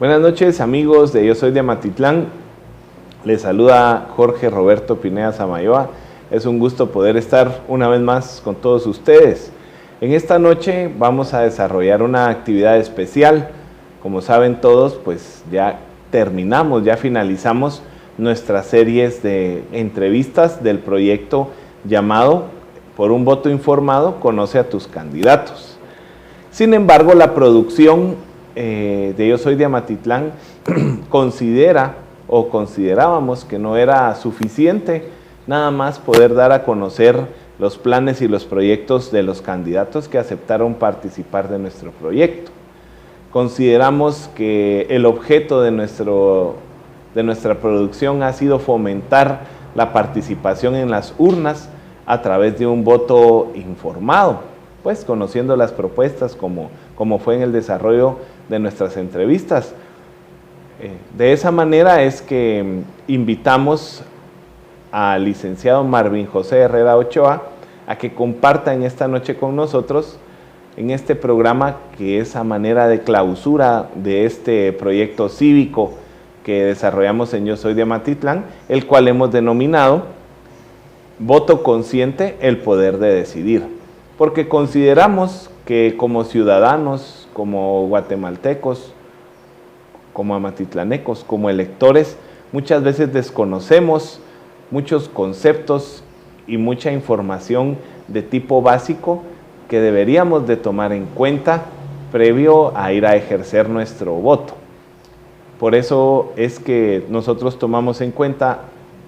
Buenas noches, amigos de Yo Soy de Amatitlán. Les saluda Jorge Roberto Pineda Samayoa. Es un gusto poder estar una vez más con todos ustedes. En esta noche vamos a desarrollar una actividad especial. Como saben todos, pues ya finalizamos nuestras series de entrevistas del proyecto llamado Por un voto informado, conoce a tus candidatos. Sin embargo, la producción de Yo Soy de Amatitlán considerábamos que no era suficiente nada más poder dar a conocer los planes y los proyectos de los candidatos que aceptaron participar de nuestro proyecto. Consideramos que el objeto de nuestra producción ha sido fomentar la participación en las urnas a través de un voto informado, pues conociendo las propuestas como fue en el desarrollo de nuestras entrevistas. De esa manera es que invitamos al licenciado Marvin José Herrera Ochoa a que comparta en esta noche con nosotros en este programa que es a manera de clausura de este proyecto cívico que desarrollamos en Yo Soy de Amatitlán, el cual hemos denominado Voto Consciente, el poder de decidir, porque consideramos que como ciudadanos, como guatemaltecos, como amatitlanecos, como electores, muchas veces desconocemos muchos conceptos y mucha información de tipo básico que deberíamos de tomar en cuenta previo a ir a ejercer nuestro voto. Por eso es que nosotros tomamos en cuenta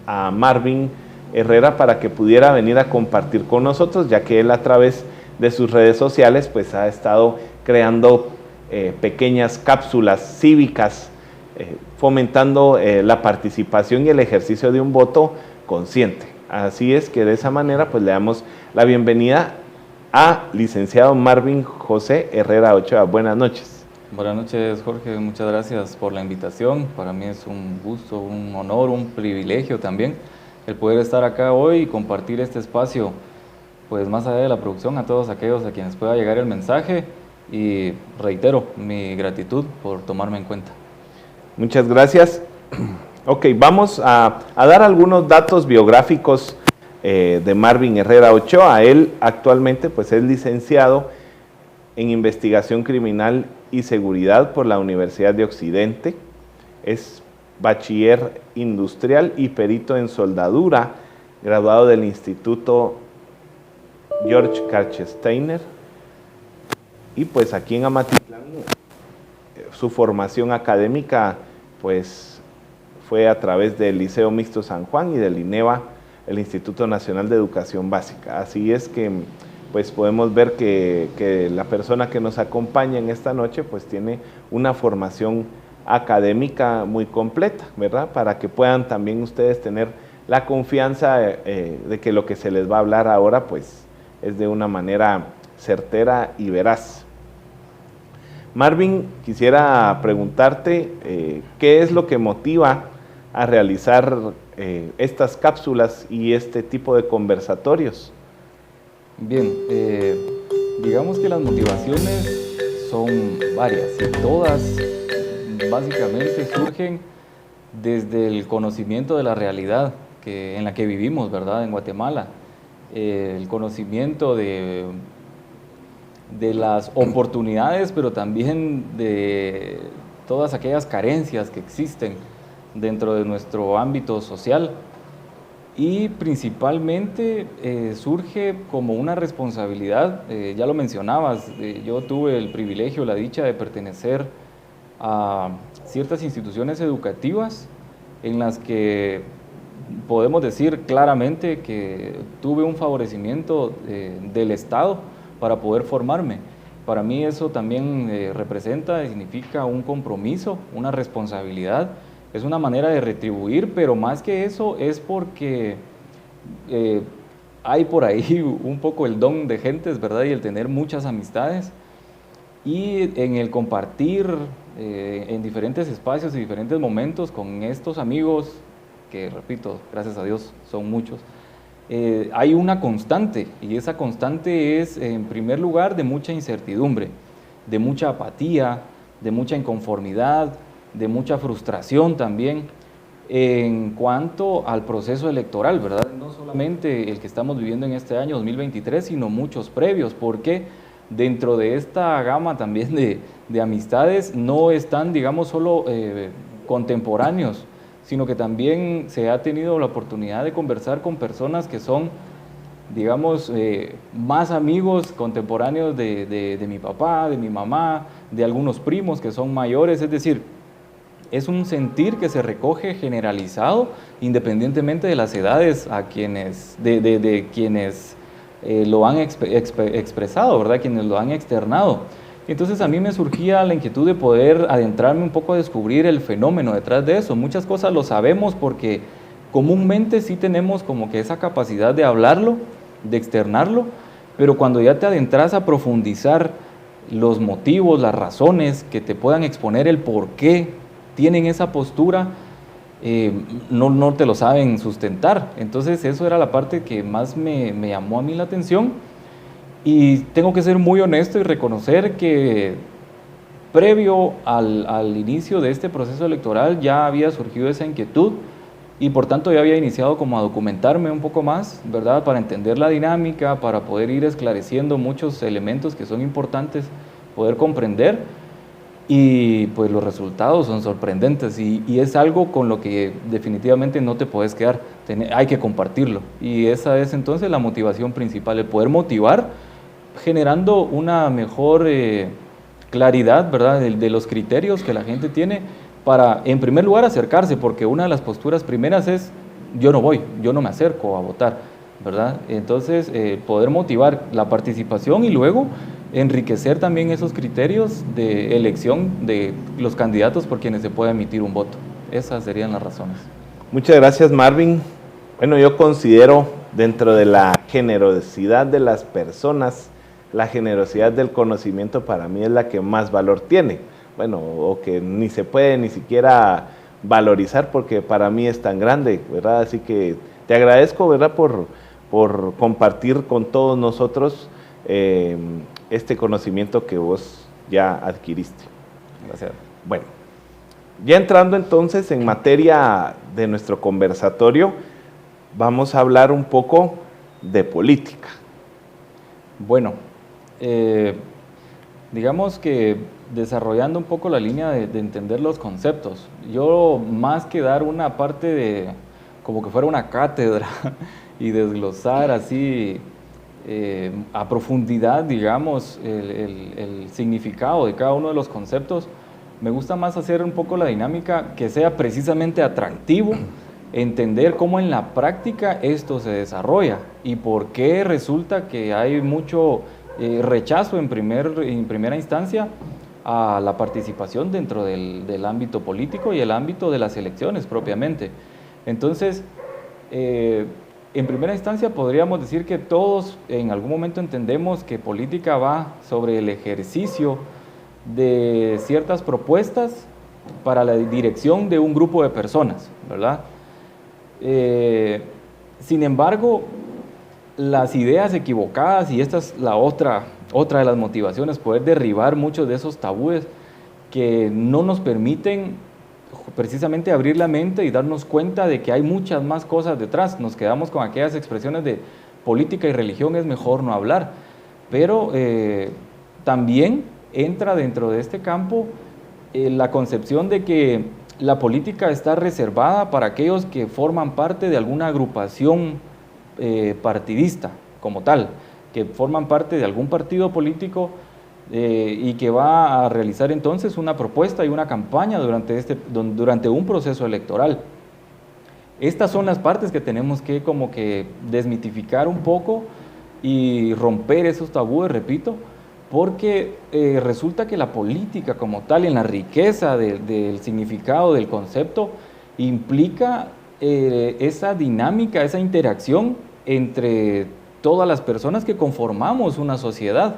a Marvin Herrera para que pudiera venir a compartir con nosotros, ya que él a través de sus redes sociales pues ha estado creando pequeñas cápsulas cívicas fomentando la participación y el ejercicio de un voto consciente. Así es que de esa manera pues le damos la bienvenida a licenciado Marvin José Herrera Ochoa. Buenas noches. Buenas noches, Jorge, muchas gracias por la invitación. Para mí es un gusto, un honor, un privilegio también el poder estar acá hoy y compartir este espacio, pues más allá de la producción, a todos aquellos a quienes pueda llegar el mensaje, y reitero mi gratitud por tomarme en cuenta. Muchas gracias. Ok, vamos a dar algunos datos biográficos de Marvin Herrera Ochoa. Él actualmente pues es licenciado en Investigación Criminal y Seguridad por la Universidad de Occidente, es bachiller industrial y perito en soldadura, graduado del Instituto George Karchesteiner, y pues aquí en Amatitlán su formación académica pues fue a través del Liceo Mixto San Juan y del INEVA, el Instituto Nacional de Educación Básica. Así es que pues podemos ver que la persona que nos acompaña en esta noche pues tiene una formación académica muy completa, ¿verdad? Para que puedan también ustedes tener la confianza de que lo que se les va a hablar ahora pues es de una manera certera y veraz. Marvin, quisiera preguntarte qué es lo que motiva a realizar estas cápsulas y este tipo de conversatorios. Bien, digamos que las motivaciones son varias y todas básicamente surgen desde el conocimiento de la realidad en la que vivimos, ¿verdad?, en Guatemala. El conocimiento de las oportunidades, pero también de todas aquellas carencias que existen dentro de nuestro ámbito social, y principalmente surge como una responsabilidad. Ya lo mencionabas, yo tuve el privilegio, la dicha de pertenecer a ciertas instituciones educativas en las que podemos decir claramente que tuve un favorecimiento del Estado para poder formarme. Para mí eso también representa y significa un compromiso, una responsabilidad, es una manera de retribuir, pero más que eso es porque hay por ahí un poco el don de gentes, ¿verdad?, y el tener muchas amistades, y en el compartir en diferentes espacios y diferentes momentos con estos amigos, que repito, gracias a Dios son muchos, hay una constante, y esa constante es, en primer lugar, de mucha incertidumbre, de mucha apatía, de mucha inconformidad, de mucha frustración también en cuanto al proceso electoral, ¿verdad? No solamente el que estamos viviendo en este año 2023, sino muchos previos, porque dentro de esta gama también de amistades no están, digamos, solo contemporáneos, sino que también se ha tenido la oportunidad de conversar con personas que son, digamos, más amigos contemporáneos de mi papá, de mi mamá, de algunos primos que son mayores, es decir, es un sentir que se recoge generalizado independientemente de las edades a quienes, de quienes lo han expresado, ¿verdad? Quienes lo han externado. Entonces a mí me surgía la inquietud de poder adentrarme un poco a descubrir el fenómeno detrás de eso. Muchas cosas lo sabemos porque comúnmente sí tenemos como que esa capacidad de hablarlo, de externarlo, pero cuando ya te adentras a profundizar los motivos, las razones que te puedan exponer el por qué tienen esa postura, no te lo saben sustentar. Entonces eso era la parte que más me llamó a mí la atención, y tengo que ser muy honesto y reconocer que previo al inicio de este proceso electoral ya había surgido esa inquietud, y por tanto ya había iniciado como a documentarme un poco más, ¿verdad? Para entender la dinámica, para poder ir esclareciendo muchos elementos que son importantes poder comprender. Y pues los resultados son sorprendentes, y es algo con lo que definitivamente no te puedes quedar, hay que compartirlo, y esa es entonces la motivación principal, el poder motivar generando una mejor claridad, ¿verdad? De los criterios que la gente tiene para, en primer lugar, acercarse, porque una de las posturas primeras es yo no voy, yo no me acerco a votar, ¿verdad? Entonces poder motivar la participación y luego enriquecer también esos criterios de elección de los candidatos por quienes se puede emitir un voto. Esas serían las razones. Muchas gracias, Marvin. Bueno, yo considero dentro de la generosidad de las personas, la generosidad del conocimiento para mí es la que más valor tiene. Bueno, o que ni se puede ni siquiera valorizar porque para mí es tan grande, ¿verdad? Así que te agradezco, ¿verdad? Por compartir con todos nosotros este conocimiento que vos ya adquiriste. Gracias. Bueno, ya entrando entonces en materia de nuestro conversatorio, vamos a hablar un poco de política. Bueno, digamos que desarrollando un poco la línea de entender los conceptos, yo más que dar una parte de, como que fuera una cátedra y desglosar así a profundidad, digamos, el significado de cada uno de los conceptos, me gusta más hacer un poco la dinámica que sea precisamente atractivo, entender cómo en la práctica esto se desarrolla y por qué resulta que hay mucho rechazo en primera instancia a la participación dentro del ámbito político y el ámbito de las elecciones propiamente. Entonces, en primera instancia podríamos decir que todos en algún momento entendemos que política va sobre el ejercicio de ciertas propuestas para la dirección de un grupo de personas, ¿verdad? Sin embargo, las ideas equivocadas, y esta es la otra de las motivaciones, poder derribar muchos de esos tabúes que no nos permiten precisamente abrir la mente y darnos cuenta de que hay muchas más cosas detrás. Nos quedamos con aquellas expresiones de política y religión es mejor no hablar, pero también entra dentro de este campo la concepción de que la política está reservada para aquellos que forman parte de alguna agrupación partidista como tal, que forman parte de algún partido político y que va a realizar entonces una propuesta y una campaña durante un proceso electoral. Estas son las partes que tenemos que como que desmitificar un poco y romper esos tabúes, repito, porque resulta que la política como tal, en la riqueza del significado del concepto, implica esa dinámica, esa interacción entre todas las personas que conformamos una sociedad.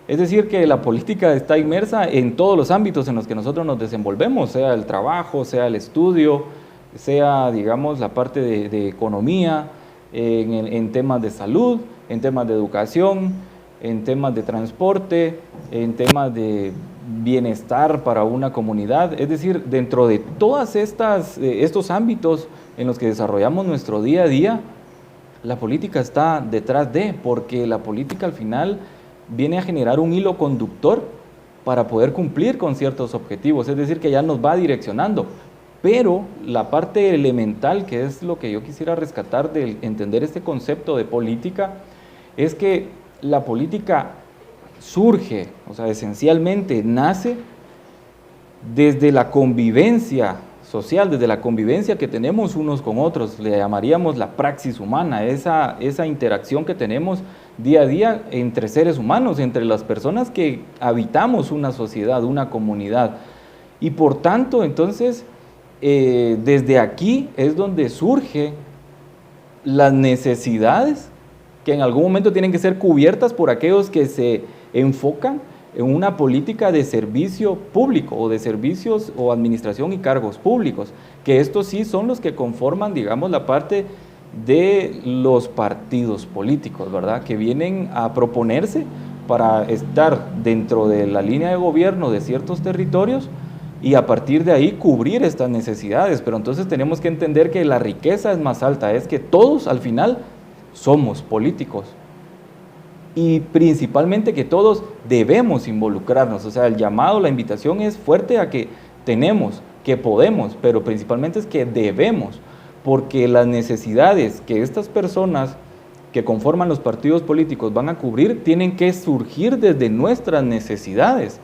Es decir, que la política está inmersa en todos los ámbitos en los que nosotros nos desenvolvemos, sea el trabajo, sea el estudio, sea, digamos, la parte de economía, en temas de salud, en temas de educación, en temas de transporte, en temas de bienestar para una comunidad. Es decir, dentro de todas estos ámbitos en los que desarrollamos nuestro día a día, la política está detrás de, porque la política al final viene a generar un hilo conductor para poder cumplir con ciertos objetivos, es decir, que ya nos va direccionando. Pero la parte elemental, que es lo que yo quisiera rescatar de entender este concepto de política, es que la política surge, o sea, esencialmente nace desde la convivencia social, desde la convivencia que tenemos unos con otros, le llamaríamos la praxis humana, esa interacción que tenemos día a día entre seres humanos, entre las personas que habitamos una sociedad, una comunidad. Y por tanto, entonces, desde aquí es donde surgen las necesidades que en algún momento tienen que ser cubiertas por aquellos que se enfocan en una política de servicio público o de servicios o administración y cargos públicos, que estos sí son los que conforman, digamos, la parte de los partidos políticos, ¿verdad? Que vienen a proponerse para estar dentro de la línea de gobierno de ciertos territorios y a partir de ahí cubrir estas necesidades. Pero entonces tenemos que entender que la riqueza es más alta, es que todos al final somos políticos. Y principalmente que todos debemos involucrarnos, o sea, el llamado, la invitación es fuerte a que tenemos, que podemos, pero principalmente es que debemos, porque las necesidades que estas personas que conforman los partidos políticos van a cubrir tienen que surgir desde nuestras necesidades.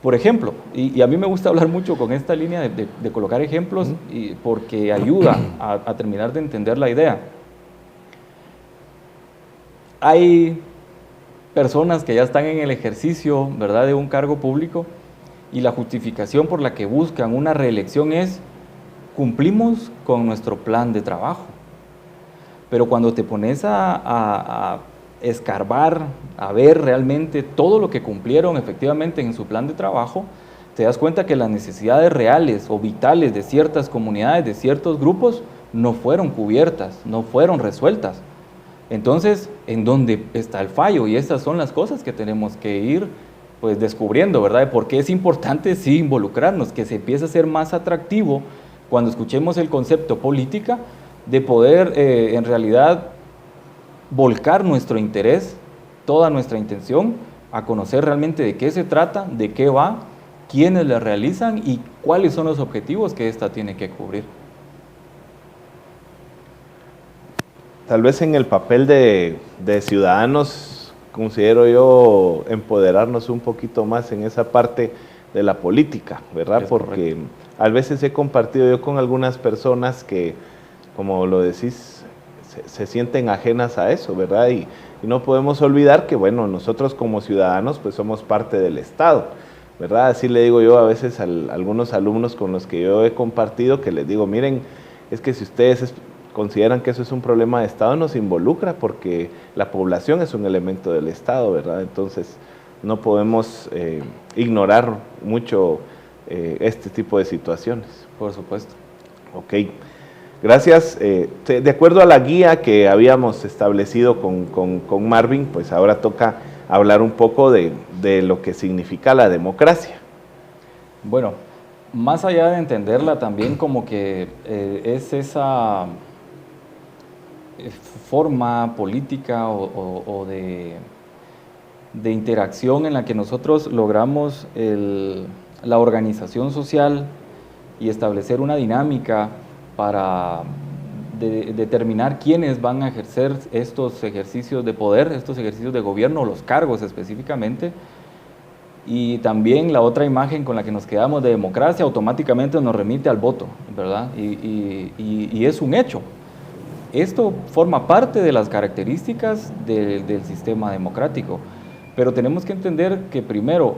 Por ejemplo, y a mí me gusta hablar mucho con esta línea de colocar ejemplos porque ayuda a terminar de entender la idea. Hay personas que ya están en el ejercicio, ¿verdad?, de un cargo público y la justificación por la que buscan una reelección es: cumplimos con nuestro plan de trabajo. Pero cuando te pones a escarbar, a ver realmente todo lo que cumplieron efectivamente en su plan de trabajo, te das cuenta que las necesidades reales o vitales de ciertas comunidades, de ciertos grupos, no fueron cubiertas, no fueron resueltas. Entonces, ¿en dónde está el fallo? Y estas son las cosas que tenemos que ir pues descubriendo, ¿verdad? De por qué es importante sí involucrarnos, que se empiece a ser más atractivo cuando escuchemos el concepto política, de poder en realidad volcar nuestro interés, toda nuestra intención, a conocer realmente de qué se trata, de qué va, quiénes la realizan y cuáles son los objetivos que ésta tiene que cubrir. Tal vez en el papel de ciudadanos, considero yo empoderarnos un poquito más en esa parte de la política, ¿verdad? Porque a veces he compartido yo con algunas personas que, como lo decís, se sienten ajenas a eso, ¿verdad? Y no podemos olvidar que, bueno, nosotros como ciudadanos pues somos parte del Estado, ¿verdad? Así le digo yo a veces a algunos alumnos con los que yo he compartido, que les digo, miren, es que si ustedes consideran que eso es un problema de Estado, nos involucra porque la población es un elemento del Estado, ¿verdad? Entonces no podemos ignorar mucho este tipo de situaciones. Por supuesto. Ok, gracias. De acuerdo a la guía que habíamos establecido con Marvin, pues ahora toca hablar un poco de lo que significa la democracia. Bueno, más allá de entenderla también como que es esa forma política o de interacción en la que nosotros logramos la organización social y establecer una dinámica para determinar quiénes van a ejercer estos ejercicios de poder, estos ejercicios de gobierno, los cargos específicamente. Y también la otra imagen con la que nos quedamos de democracia automáticamente nos remite al voto, ¿verdad? Y es un hecho. Esto forma parte de las características del sistema democrático, pero tenemos que entender que primero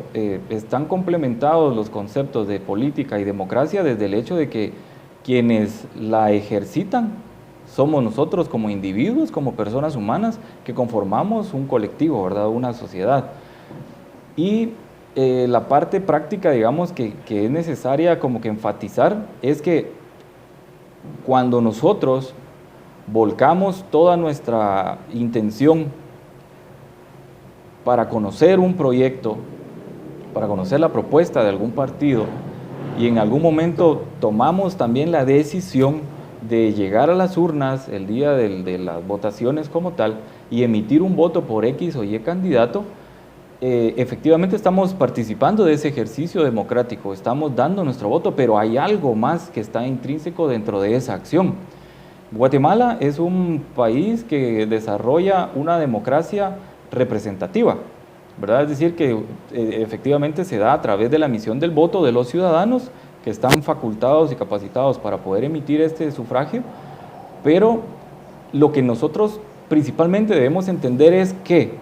están complementados los conceptos de política y democracia desde el hecho de que quienes la ejercitan somos nosotros como individuos, como personas humanas que conformamos un colectivo, ¿verdad? Una sociedad. Y la parte práctica, digamos, que es necesaria como que enfatizar es que cuando nosotros volcamos toda nuestra intención para conocer un proyecto para conocer la propuesta de algún partido y en algún momento tomamos también la decisión de llegar a las urnas el día de las votaciones como tal y emitir un voto por X o Y candidato, efectivamente estamos participando de ese ejercicio democrático, estamos dando nuestro voto, pero hay algo más que está intrínseco dentro de esa acción. Guatemala es un país que desarrolla una democracia representativa, ¿verdad? Es decir, que efectivamente se da a través de la emisión del voto de los ciudadanos que están facultados y capacitados para poder emitir este sufragio, pero lo que nosotros principalmente debemos entender es que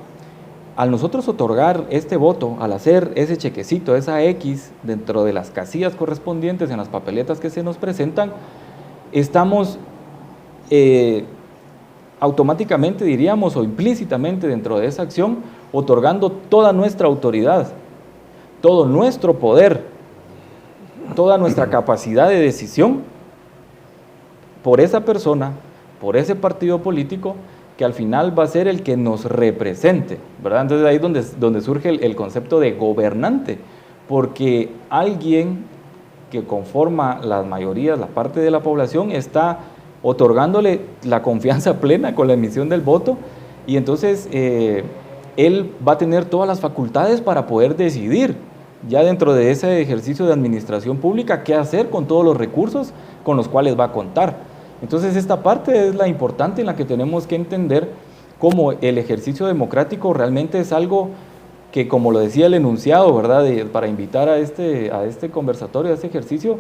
al nosotros otorgar este voto, al hacer ese chequecito, esa X dentro de las casillas correspondientes en las papeletas que se nos presentan, estamos automáticamente, diríamos, o implícitamente dentro de esa acción, otorgando toda nuestra autoridad, todo nuestro poder, toda nuestra capacidad de decisión por esa persona, por ese partido político, que al final va a ser el que nos represente, ¿verdad? Entonces ahí es donde surge el concepto de gobernante, porque alguien que conforma las mayorías, la parte de la población, está otorgándole la confianza plena con la emisión del voto, y entonces él va a tener todas las facultades para poder decidir, ya dentro de ese ejercicio de administración pública, qué hacer con todos los recursos con los cuales va a contar. Entonces esta parte es la importante en la que tenemos que entender cómo el ejercicio democrático realmente es algo que, como lo decía el enunciado, ¿verdad? Para invitar a este conversatorio, a este ejercicio,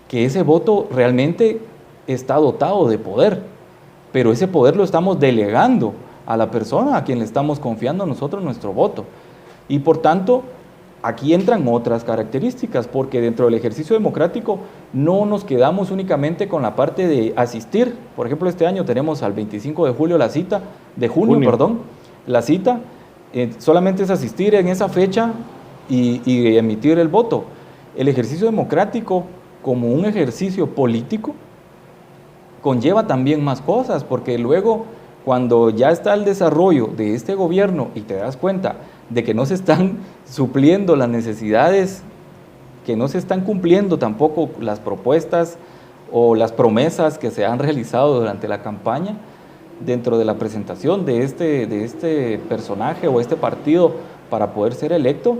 que ese voto realmente está dotado de poder, pero ese poder lo estamos delegando a la persona a quien le estamos confiando nosotros nuestro voto. Y por tanto, aquí entran otras características, porque dentro del ejercicio democrático no nos quedamos únicamente con la parte de asistir. Por ejemplo, este año tenemos al 25 de julio la cita, la cita, solamente es asistir en esa fecha y emitir el voto. El ejercicio democrático, como un ejercicio político, conlleva también más cosas, porque luego, cuando ya está el desarrollo de este gobierno y te das cuenta de que no se están supliendo las necesidades, que no se están cumpliendo tampoco las propuestas o las promesas que se han realizado durante la campaña, dentro de la presentación de este personaje o este partido para poder ser electo,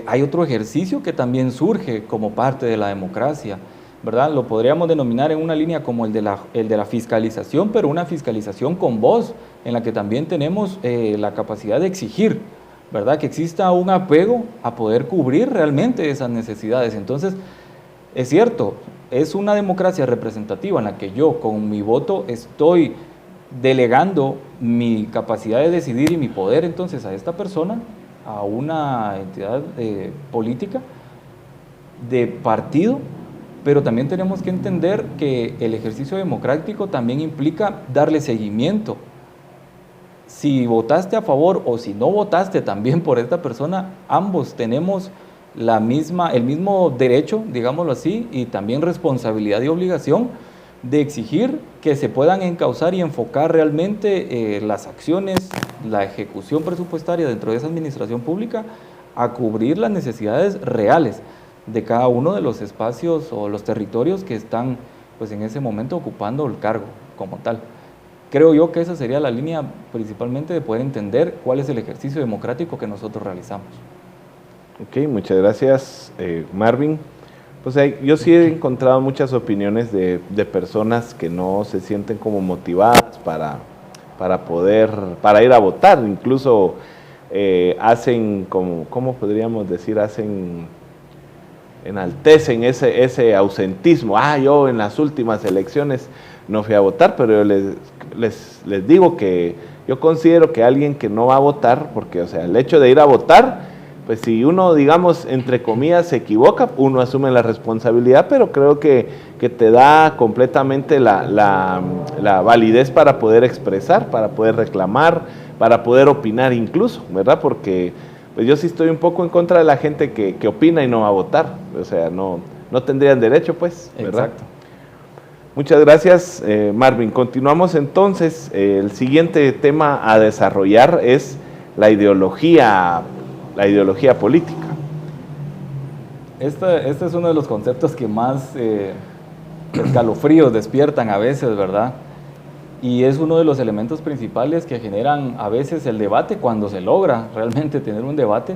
hay otro ejercicio que también surge como parte de la democracia, ¿verdad? Lo podríamos denominar en una línea como el de la fiscalización, pero una fiscalización con voz, en la que también tenemos la capacidad de exigir, ¿verdad? Que exista un apego a poder cubrir realmente esas necesidades. Entonces, es cierto, es una democracia representativa en la que yo con mi voto estoy delegando mi capacidad de decidir y mi poder entonces a esta persona, a una entidad política, de partido, pero también tenemos que entender que el ejercicio democrático también implica darle seguimiento. Si votaste a favor o si no votaste también por esta persona, ambos tenemos el mismo derecho, digámoslo así, y también responsabilidad y obligación de exigir que se puedan encauzar y enfocar realmente las acciones, la ejecución presupuestaria dentro de esa administración pública a cubrir las necesidades reales de cada uno de los espacios o los territorios que están pues en ese momento ocupando el cargo como tal. Creo yo que esa sería la línea principalmente de poder entender cuál es el ejercicio democrático que nosotros realizamos. Ok, muchas gracias, Marvin. Pues yo sí he encontrado muchas opiniones de personas que no se sienten como motivadas para ir a votar, incluso hacen como, ¿cómo podríamos decir? Enaltecen ese ausentismo. Yo en las últimas elecciones no fui a votar, pero yo les digo que yo considero que alguien que no va a votar, porque o sea, el hecho de ir a votar, pues si uno, digamos, entre comillas, se equivoca, uno asume la responsabilidad, pero creo que te da completamente la validez para poder expresar, para poder reclamar, para poder opinar incluso, ¿verdad? Porque pues yo sí estoy un poco en contra de la gente que opina y no va a votar, o sea, no tendrían derecho, pues, ¿verdad? Exacto. Muchas gracias, Marvin. Continuamos entonces. El siguiente tema a desarrollar es la ideología política. Este es uno de los conceptos que más escalofríos despiertan a veces, ¿verdad? Y es uno de los elementos principales que generan a veces el debate cuando se logra realmente tener un debate,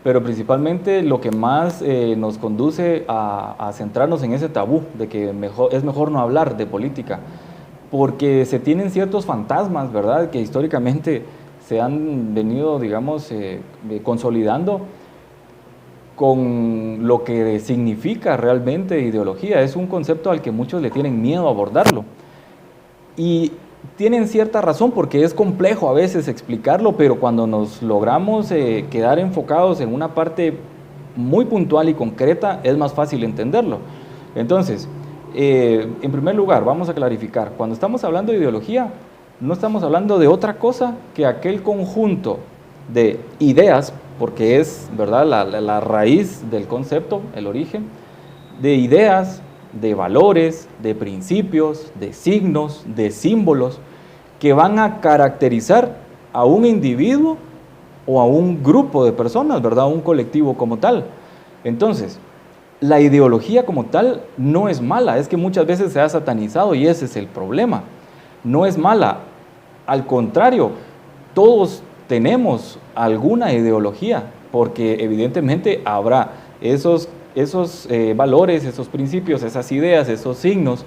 pero principalmente lo que más nos conduce a centrarnos en ese tabú de que es mejor no hablar de política, porque se tienen ciertos fantasmas, ¿verdad?, que históricamente se han venido, digamos, consolidando con lo que significa realmente ideología. Es un concepto al que muchos le tienen miedo a abordarlo. Y tienen cierta razón porque es complejo a veces explicarlo, pero cuando nos logramos quedar enfocados en una parte muy puntual y concreta, es más fácil entenderlo. Entonces, en primer lugar, vamos a clarificar, cuando estamos hablando de ideología, no estamos hablando de otra cosa que aquel conjunto de ideas, porque es, ¿verdad?, la raíz del concepto, el origen, de ideas, de valores, de principios, de signos, de símbolos, que van a caracterizar a un individuo o a un grupo de personas, ¿verdad?, a un colectivo como tal. Entonces, la ideología como tal no es mala, es que muchas veces se ha satanizado y ese es el problema. No es mala, al contrario, todos tenemos alguna ideología, porque evidentemente habrá esos valores, esos principios, esas ideas, esos signos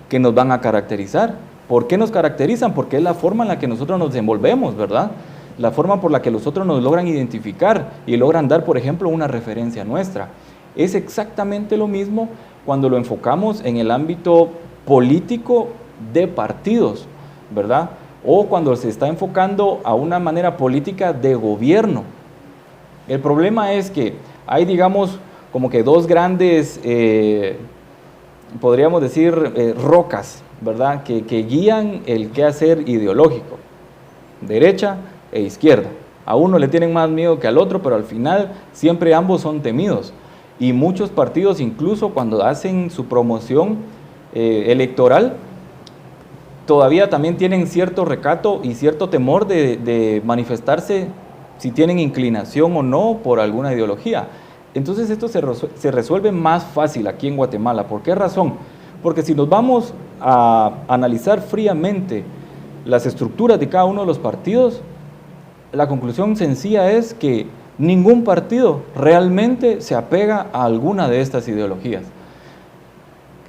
que nos van a caracterizar. ¿Por qué nos caracterizan? Porque es la forma en la que nosotros nos desenvolvemos, ¿verdad? La forma por la que los otros nos logran identificar y logran dar, por ejemplo, una referencia nuestra. Es exactamente lo mismo cuando lo enfocamos en el ámbito político de partidos, ¿verdad? O cuando se está enfocando a una manera política de gobierno. El problema es que hay, digamos, como que dos grandes, podríamos decir, rocas, ¿verdad?, que guían el quehacer ideológico, derecha e izquierda. A uno le tienen más miedo que al otro, pero al final siempre ambos son temidos. Y muchos partidos, incluso cuando hacen su promoción electoral, todavía también tienen cierto recato y cierto temor de manifestarse si tienen inclinación o no por alguna ideología. Entonces esto se resuelve más fácil aquí en Guatemala. ¿Por qué razón? Porque si nos vamos a analizar fríamente las estructuras de cada uno de los partidos, la conclusión sencilla es que ningún partido realmente se apega a alguna de estas ideologías.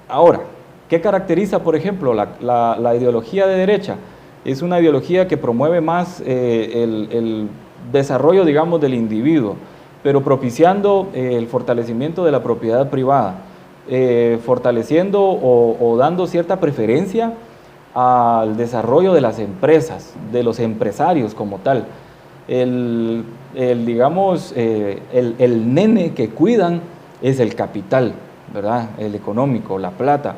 Ahora, ¿qué caracteriza, por ejemplo, la ideología de derecha? Es una ideología que promueve más el desarrollo, digamos, del individuo, pero propiciando el fortalecimiento de la propiedad privada, fortaleciendo o dando cierta preferencia al desarrollo de las empresas, de los empresarios como tal. El nene que cuidan es el capital, ¿verdad?, el económico, la plata.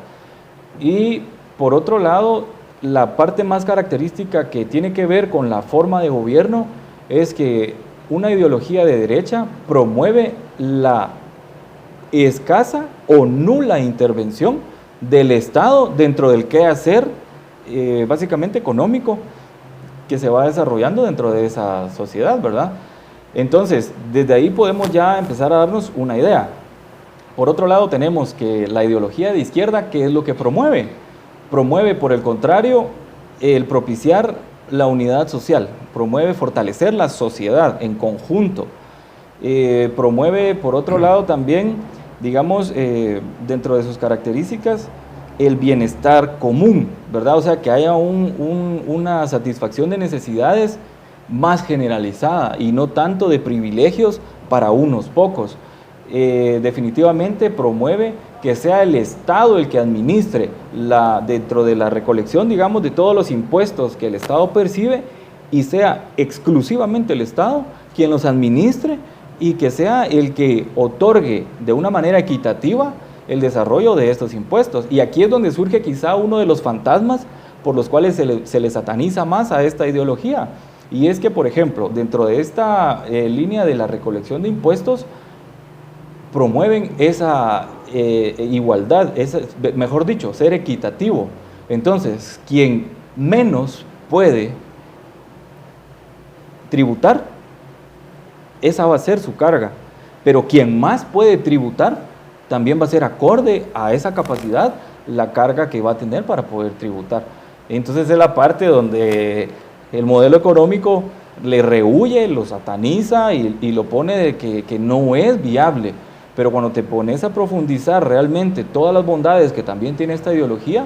Y por otro lado, la parte más característica que tiene que ver con la forma de gobierno es que una ideología de derecha promueve la escasa o nula intervención del Estado dentro del quehacer básicamente económico que se va desarrollando dentro de esa sociedad, ¿verdad? Entonces, desde ahí podemos ya empezar a darnos una idea. Por otro lado, tenemos que la ideología de izquierda, ¿qué es lo que promueve? Promueve, por el contrario, el propiciar la unidad social, promueve fortalecer la sociedad en conjunto, promueve, por otro lado, también, digamos, dentro de sus características, el bienestar común, ¿verdad? O sea, que haya una satisfacción de necesidades más generalizada y no tanto de privilegios para unos pocos. Definitivamente promueve que sea el Estado el que administre dentro de la recolección, digamos, de todos los impuestos que el Estado percibe, y sea exclusivamente el Estado quien los administre y que sea el que otorgue de una manera equitativa el desarrollo de estos impuestos. Y aquí es donde surge quizá uno de los fantasmas por los cuales se le sataniza más a esta ideología. Y es que, por ejemplo, dentro de esta línea de la recolección de impuestos, promueven esa igualdad, mejor dicho, ser equitativo. Entonces, quien menos puede tributar, esa va a ser su carga. pero quien más puede tributar también va a ser acorde a esa capacidad la carga que va a tener para poder tributar. Entonces es la parte donde el modelo económico le rehúye, lo sataniza y lo pone de que no es viable. Pero cuando te pones a profundizar realmente todas las bondades que también tiene esta ideología,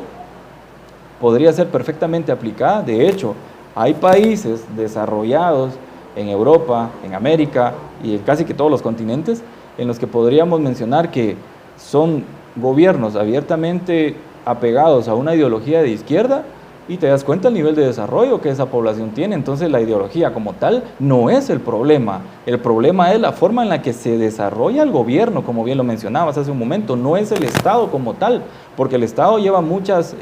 podría ser perfectamente aplicada. De hecho, hay países desarrollados en Europa, en América y en casi que todos los continentes, en los que podríamos mencionar que son gobiernos abiertamente apegados a una ideología de izquierda, y te das cuenta el nivel de desarrollo que esa población tiene. Entonces la ideología como tal no es el problema es la forma en la que se desarrolla el gobierno, como bien lo mencionabas hace un momento, no es el Estado como tal, porque el Estado lleva muchos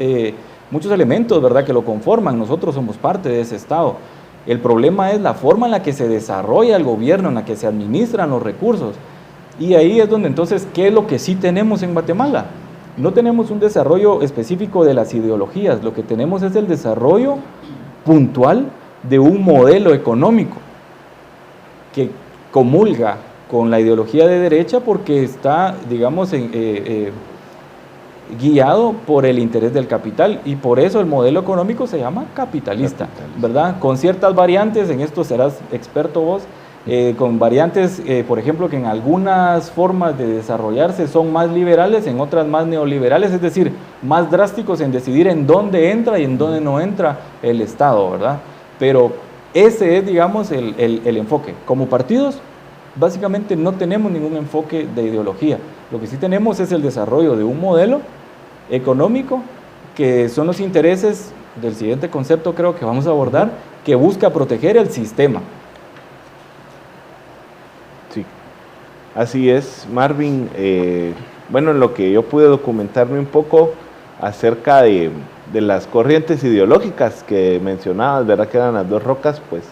elementos, ¿verdad?, que lo conforman, nosotros somos parte de ese Estado. El problema es la forma en la que se desarrolla el gobierno, en la que se administran los recursos, y ahí es donde entonces, ¿qué es lo que sí tenemos en Guatemala? No tenemos un desarrollo específico de las ideologías, lo que tenemos es el desarrollo puntual de un modelo económico que comulga con la ideología de derecha porque está, digamos, guiado por el interés del capital, y por eso el modelo económico se llama capitalista, ¿verdad? Con ciertas variantes, en esto serás experto vos, con variantes, por ejemplo, que en algunas formas de desarrollarse son más liberales, en otras más neoliberales, es decir, más drásticos en decidir en dónde entra y en dónde no entra el Estado, ¿verdad? Pero ese es, digamos, el enfoque. Como partidos, básicamente no tenemos ningún enfoque de ideología. Lo que sí tenemos es el desarrollo de un modelo económico que son los intereses del siguiente concepto, creo que vamos a abordar, que busca proteger el sistema. Sí, así es, Marvin. Bueno, en lo que yo pude documentarme un poco acerca de las corrientes ideológicas que mencionabas, ¿verdad?, que eran las dos rocas, pues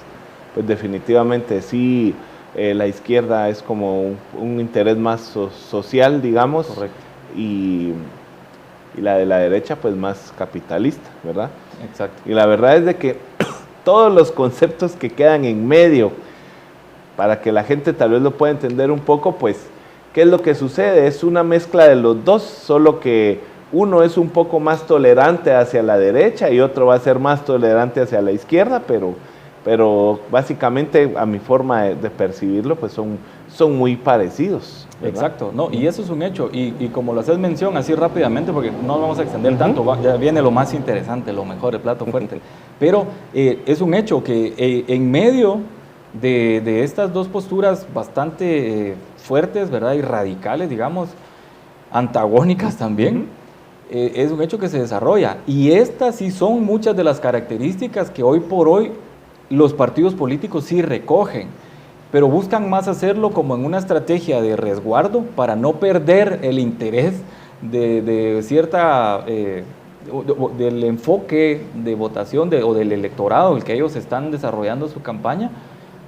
definitivamente sí, la izquierda es como un interés más social, digamos. Correcto. Y la de la derecha pues más capitalista, ¿verdad? Exacto. Y la verdad es de que todos los conceptos que quedan en medio, para que la gente tal vez lo pueda entender un poco, pues, ¿qué es lo que sucede? Es una mezcla de los dos, solo que uno es un poco más tolerante hacia la derecha y otro va a ser más tolerante hacia la izquierda, pero básicamente a mi forma de percibirlo, pues son muy parecidos, ¿verdad? Exacto, no, y eso es un hecho, y como lo haces mención así rápidamente, porque no nos vamos a extender tanto, ya viene lo más interesante, lo mejor, el plato fuerte, pero es un hecho que en medio de estas dos posturas bastante fuertes, ¿verdad?, y radicales, digamos, antagónicas también, es un hecho que se desarrolla, y estas sí son muchas de las características que hoy por hoy los partidos políticos sí recogen, pero buscan más hacerlo como en una estrategia de resguardo para no perder el interés de cierta, del enfoque de votación o del electorado, el que ellos están desarrollando su campaña,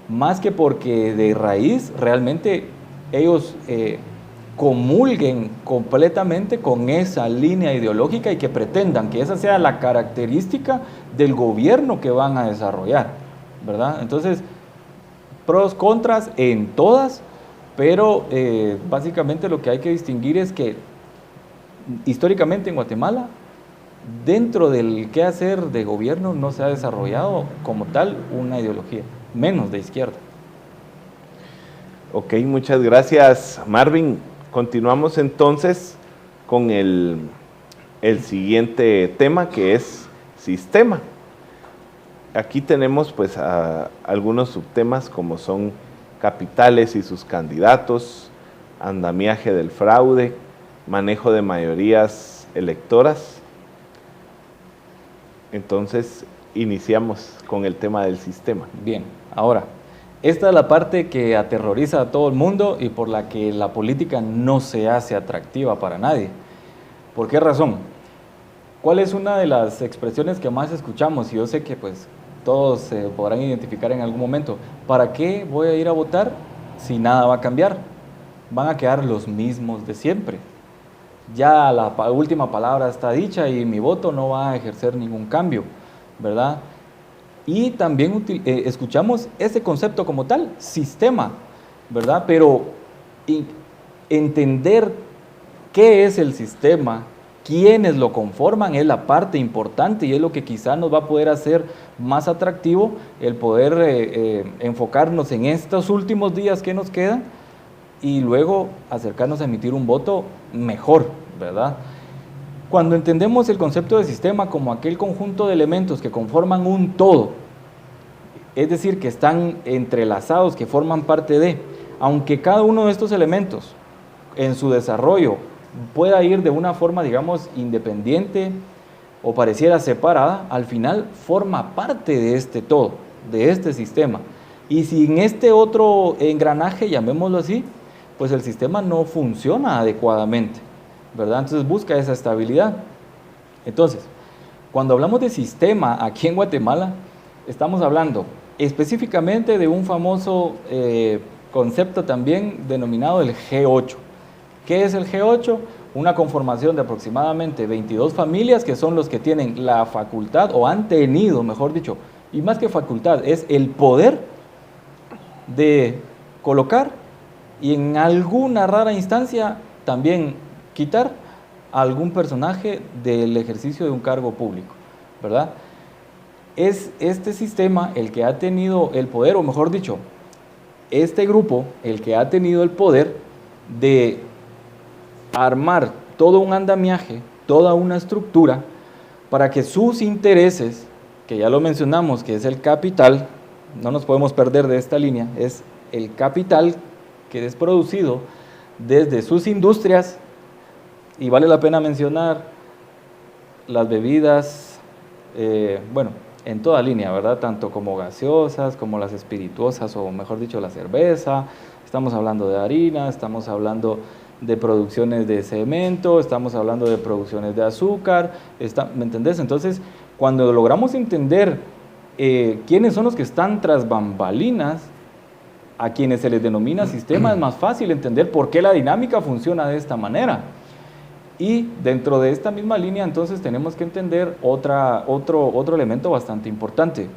más que porque de raíz realmente ellos comulguen completamente con esa línea ideológica y que pretendan que esa sea la característica del gobierno que van a desarrollar, ¿verdad? Entonces, pros, contras en todas, pero básicamente lo que hay que distinguir es que históricamente en Guatemala, dentro del quehacer de gobierno no se ha desarrollado como tal una ideología, menos de izquierda. Ok, muchas gracias, Marvin. Continuamos entonces con el siguiente tema, que es sistema. Aquí tenemos pues algunos subtemas como son capitales y sus candidatos, andamiaje del fraude, manejo de mayorías electoras. Entonces iniciamos con el tema del sistema. Bien, ahora, esta es la parte que aterroriza a todo el mundo y por la que la política no se hace atractiva para nadie. ¿Por qué razón? ¿Cuál es una de las expresiones que más escuchamos? Y yo sé que pues todos se podrán identificar en algún momento. ¿Para qué voy a ir a votar si nada va a cambiar? Van a quedar los mismos de siempre. Ya la última palabra está dicha y mi voto no va a ejercer ningún cambio, ¿verdad? Y también escuchamos ese concepto como tal, sistema, ¿verdad? Pero Y entender qué es el sistema, quiénes lo conforman, es la parte importante y es lo que quizá nos va a poder hacer más atractivo el poder enfocarnos en estos últimos días que nos quedan y luego acercarnos a emitir un voto mejor, ¿verdad? Cuando entendemos el concepto de sistema como aquel conjunto de elementos que conforman un todo, es decir, que están entrelazados, que forman parte de, aunque cada uno de estos elementos en su desarrollo pueda ir de una forma, digamos, independiente o pareciera separada, al final forma parte de este todo, de este sistema. Y sin este otro engranaje, llamémoslo así, pues el sistema no funciona adecuadamente, ¿verdad? Entonces busca esa estabilidad. Entonces, cuando hablamos de sistema aquí en Guatemala, estamos hablando específicamente de un famoso concepto también denominado el G8. ¿Qué es el G8? Una conformación de aproximadamente 22 familias que son los que tienen la facultad, o han tenido, mejor dicho, y más que facultad, es el poder de colocar y en alguna rara instancia también quitar a algún personaje del ejercicio de un cargo público, ¿verdad? Es este sistema el que ha tenido el poder, o mejor dicho, este grupo el que ha tenido el poder de armar todo un andamiaje, toda una estructura, para que sus intereses, que ya lo mencionamos, que es el capital, no nos podemos perder de esta línea, es el capital que es producido desde sus industrias, y vale la pena mencionar las bebidas, bueno, en toda línea, ¿verdad? Tanto como gaseosas, como las espirituosas, o mejor dicho, la cerveza, estamos hablando de harina, estamos hablando de producciones de cemento, estamos hablando de producciones de azúcar, ¿me entendés? Entonces, cuando logramos entender quiénes son los que están tras bambalinas, a quienes se les denomina sistema, es más fácil entender por qué la dinámica funciona de esta manera. Y dentro de esta misma línea, entonces, tenemos que entender otro elemento bastante importante.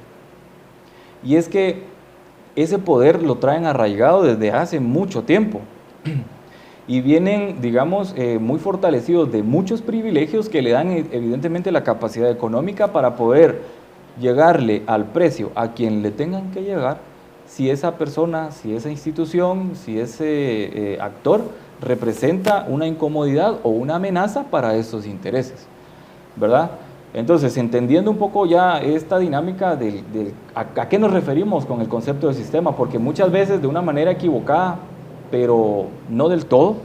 Y es que ese poder lo traen arraigado desde hace mucho tiempo. Y vienen, digamos, muy fortalecidos de muchos privilegios que le dan evidentemente la capacidad económica para poder llegarle al precio a quien le tengan que llegar, si esa persona, si esa institución, si ese actor representa una incomodidad o una amenaza para esos intereses, ¿verdad? Entonces, entendiendo un poco ya esta dinámica a qué nos referimos con el concepto de sistema, porque muchas veces de una manera equivocada, pero no del todo,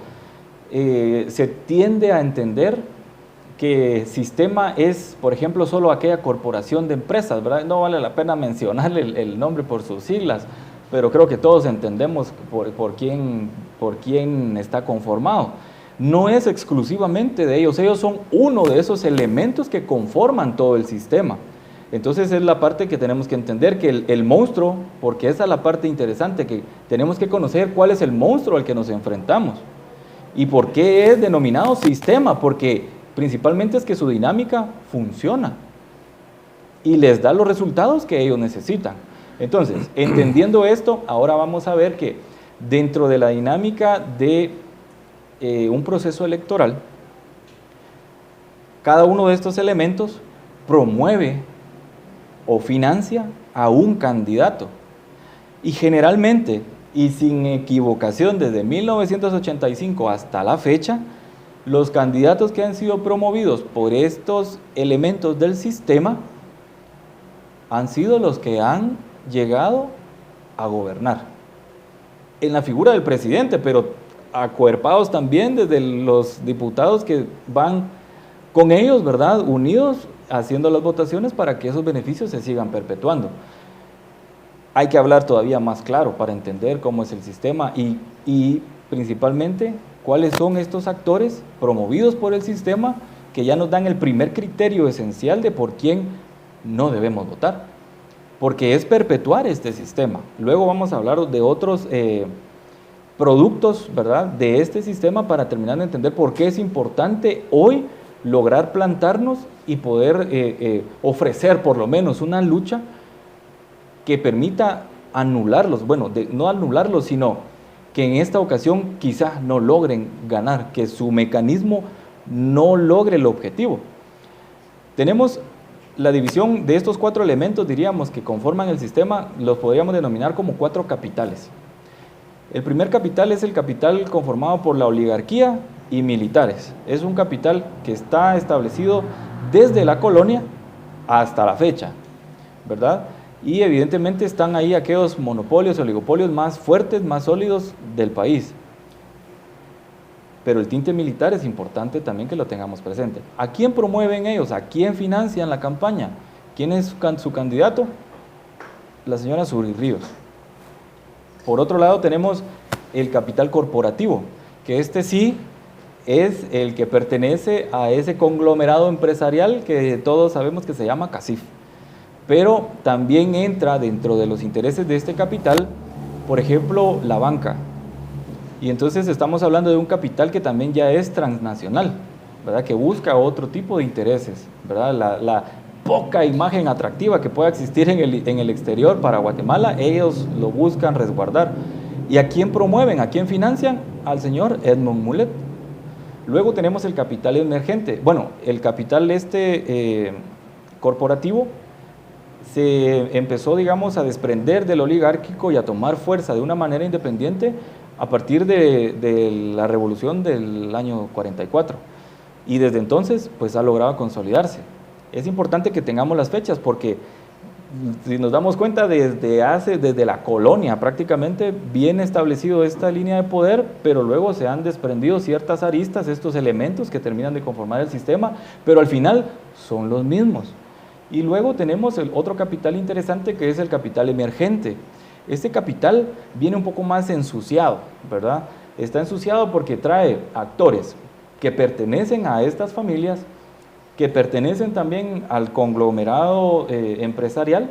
se tiende a entender que sistema es, por ejemplo, solo aquella corporación de empresas, ¿verdad? No vale la pena mencionarle el nombre por sus siglas, pero creo que todos entendemos por quién está conformado. No es exclusivamente de ellos, ellos son uno de esos elementos que conforman todo el sistema. Entonces es la parte que tenemos que entender, que el monstruo, porque esa es la parte interesante, que tenemos que conocer cuál es el monstruo al que nos enfrentamos. ¿Y por qué es denominado sistema? Porque principalmente es que su dinámica funciona y les da los resultados que ellos necesitan. Entonces, entendiendo esto, ahora vamos a ver que dentro de la dinámica de un proceso electoral, cada uno de estos elementos promueve o financia a un candidato. Y generalmente, y sin equivocación, desde 1985 hasta la fecha, los candidatos que han sido promovidos por estos elementos del sistema han sido los que han llegado a gobernar. En la figura del presidente, pero acuerpados también desde los diputados que van con ellos, ¿verdad?, unidos, haciendo las votaciones para que esos beneficios se sigan perpetuando. Hay que hablar todavía más claro para entender cómo es el sistema y principalmente cuáles son estos actores promovidos por el sistema que ya nos dan el primer criterio esencial de por quién no debemos votar, porque es perpetuar este sistema. Luego vamos a hablar de otros productos, ¿verdad?, de este sistema para terminar de entender por qué es importante hoy lograr plantarnos y poder ofrecer por lo menos una lucha que permita anularlos, bueno, no anularlos, sino que en esta ocasión quizás no logren ganar, que su mecanismo no logre el objetivo. Tenemos la división de estos 4 elementos, diríamos, que conforman el sistema, los podríamos denominar como 4 capitales. El primer capital es el capital conformado por la oligarquía y militares. Es un capital que está establecido desde la colonia hasta la fecha, ¿verdad? Y evidentemente están ahí aquellos monopolios, oligopolios más fuertes, más sólidos del país. Pero el tinte militar es importante también que lo tengamos presente. ¿A quién promueven ellos? ¿A quién financian la campaña? ¿Quién es su candidato? La señora Suri Ríos. Por otro lado tenemos el capital corporativo, que este sí es el que pertenece a ese conglomerado empresarial que todos sabemos que se llama CACIF. Pero también entra dentro de los intereses de este capital, por ejemplo, la banca. Y entonces estamos hablando de un capital que también ya es transnacional, ¿verdad? Que busca otro tipo de intereses, ¿verdad? La poca imagen atractiva que pueda existir en el exterior para Guatemala, ellos lo buscan resguardar. ¿Y a quién promueven? ¿A quién financian? Al señor Edmond Mulet. Luego tenemos el capital emergente. Bueno, el capital corporativo se empezó, digamos, a desprender del oligárquico y a tomar fuerza de una manera independiente a partir de la revolución del año 44. Y desde entonces, pues ha logrado consolidarse. Es importante que tengamos las fechas porque si nos damos cuenta, desde la colonia prácticamente viene establecido esta línea de poder, pero luego se han desprendido ciertas aristas, estos elementos que terminan de conformar el sistema, pero al final son los mismos. Y luego tenemos el otro capital interesante que es el capital emergente. Este capital viene un poco más ensuciado, ¿verdad? Está ensuciado porque trae actores que pertenecen a estas familias, que pertenecen también al conglomerado empresarial,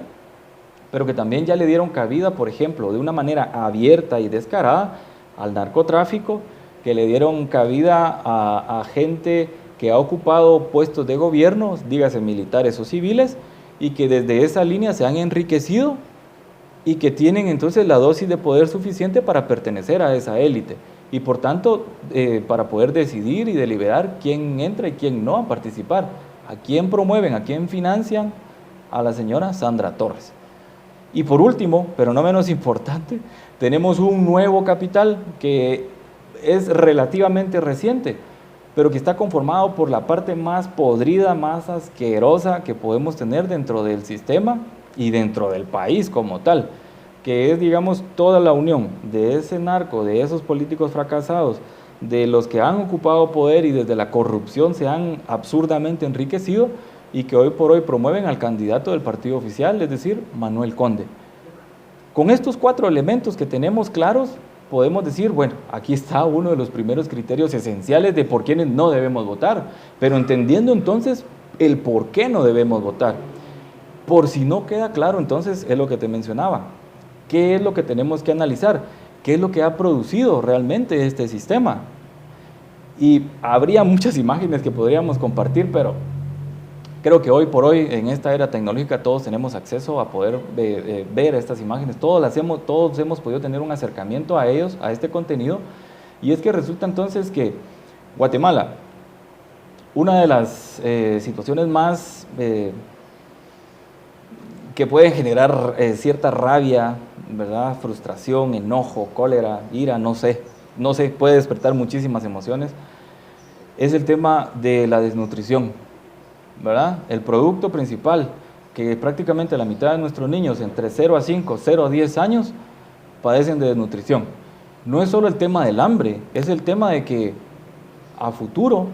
pero que también ya le dieron cabida, por ejemplo, de una manera abierta y descarada al narcotráfico, que le dieron cabida a gente que ha ocupado puestos de gobierno, dígase militares o civiles, y que desde esa línea se han enriquecido y que tienen entonces la dosis de poder suficiente para pertenecer a esa élite y por tanto para poder decidir y deliberar quién entra y quién no a participar, a quién promueven, a quién financian, a la señora Sandra Torres. Y por último, pero no menos importante, tenemos un nuevo capital que es relativamente reciente, pero que está conformado por la parte más podrida, más asquerosa que podemos tener dentro del sistema y dentro del país como tal, que es, digamos, toda la unión de ese narco, de esos políticos fracasados, de los que han ocupado poder y desde la corrupción se han absurdamente enriquecido y que hoy por hoy promueven al candidato del partido oficial, es decir, Manuel Conde. Con estos 4 elementos que tenemos claros, podemos decir, bueno, aquí está uno de los primeros criterios esenciales de por quiénes no debemos votar, pero entendiendo entonces el por qué no debemos votar. Por si no queda claro, entonces es lo que te mencionaba. ¿Qué es lo que tenemos que analizar? ¿Qué es lo que ha producido realmente este sistema? Y habría muchas imágenes que podríamos compartir, pero creo que hoy por hoy, en esta era tecnológica, todos tenemos acceso a poder ver estas imágenes. Todos hemos podido tener un acercamiento a ellos, a este contenido. Y es que resulta entonces que Guatemala, una de las situaciones más que pueden generar cierta rabia, ¿verdad? Frustración, enojo, cólera, ira, no sé, puede despertar muchísimas emociones, es el tema de la desnutrición, ¿verdad? El producto principal, que prácticamente la mitad de nuestros niños entre 0 a 5, 0 a 10 años, padecen de desnutrición. No es solo el tema del hambre, es el tema de que a futuro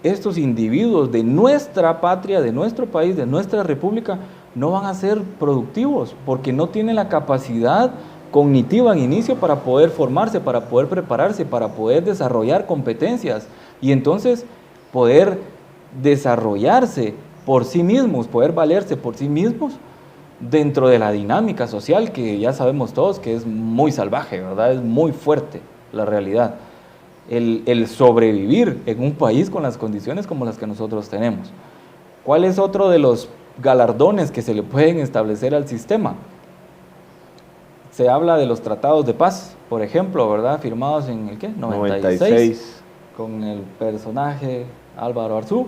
estos individuos de nuestra patria, de nuestro país, de nuestra república, no van a ser productivos porque no tienen la capacidad cognitiva en inicio para poder formarse, para poder prepararse, para poder desarrollar competencias y entonces poder desarrollarse por sí mismos, poder valerse por sí mismos dentro de la dinámica social que ya sabemos todos que es muy salvaje, ¿verdad? Es muy fuerte la realidad. El sobrevivir en un país con las condiciones como las que nosotros tenemos. ¿Cuál es otro de los galardones que se le pueden establecer al sistema? Se habla de los tratados de paz, por ejemplo, ¿verdad? Firmados en el ¿qué? 96, con el personaje Álvaro Arzú.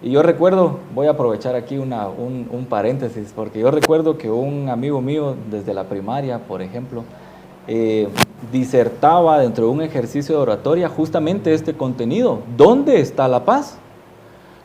Y yo recuerdo, voy a aprovechar aquí un paréntesis, porque yo recuerdo que un amigo mío desde la primaria, por ejemplo, disertaba dentro de un ejercicio de oratoria justamente este contenido. ¿Dónde está la paz?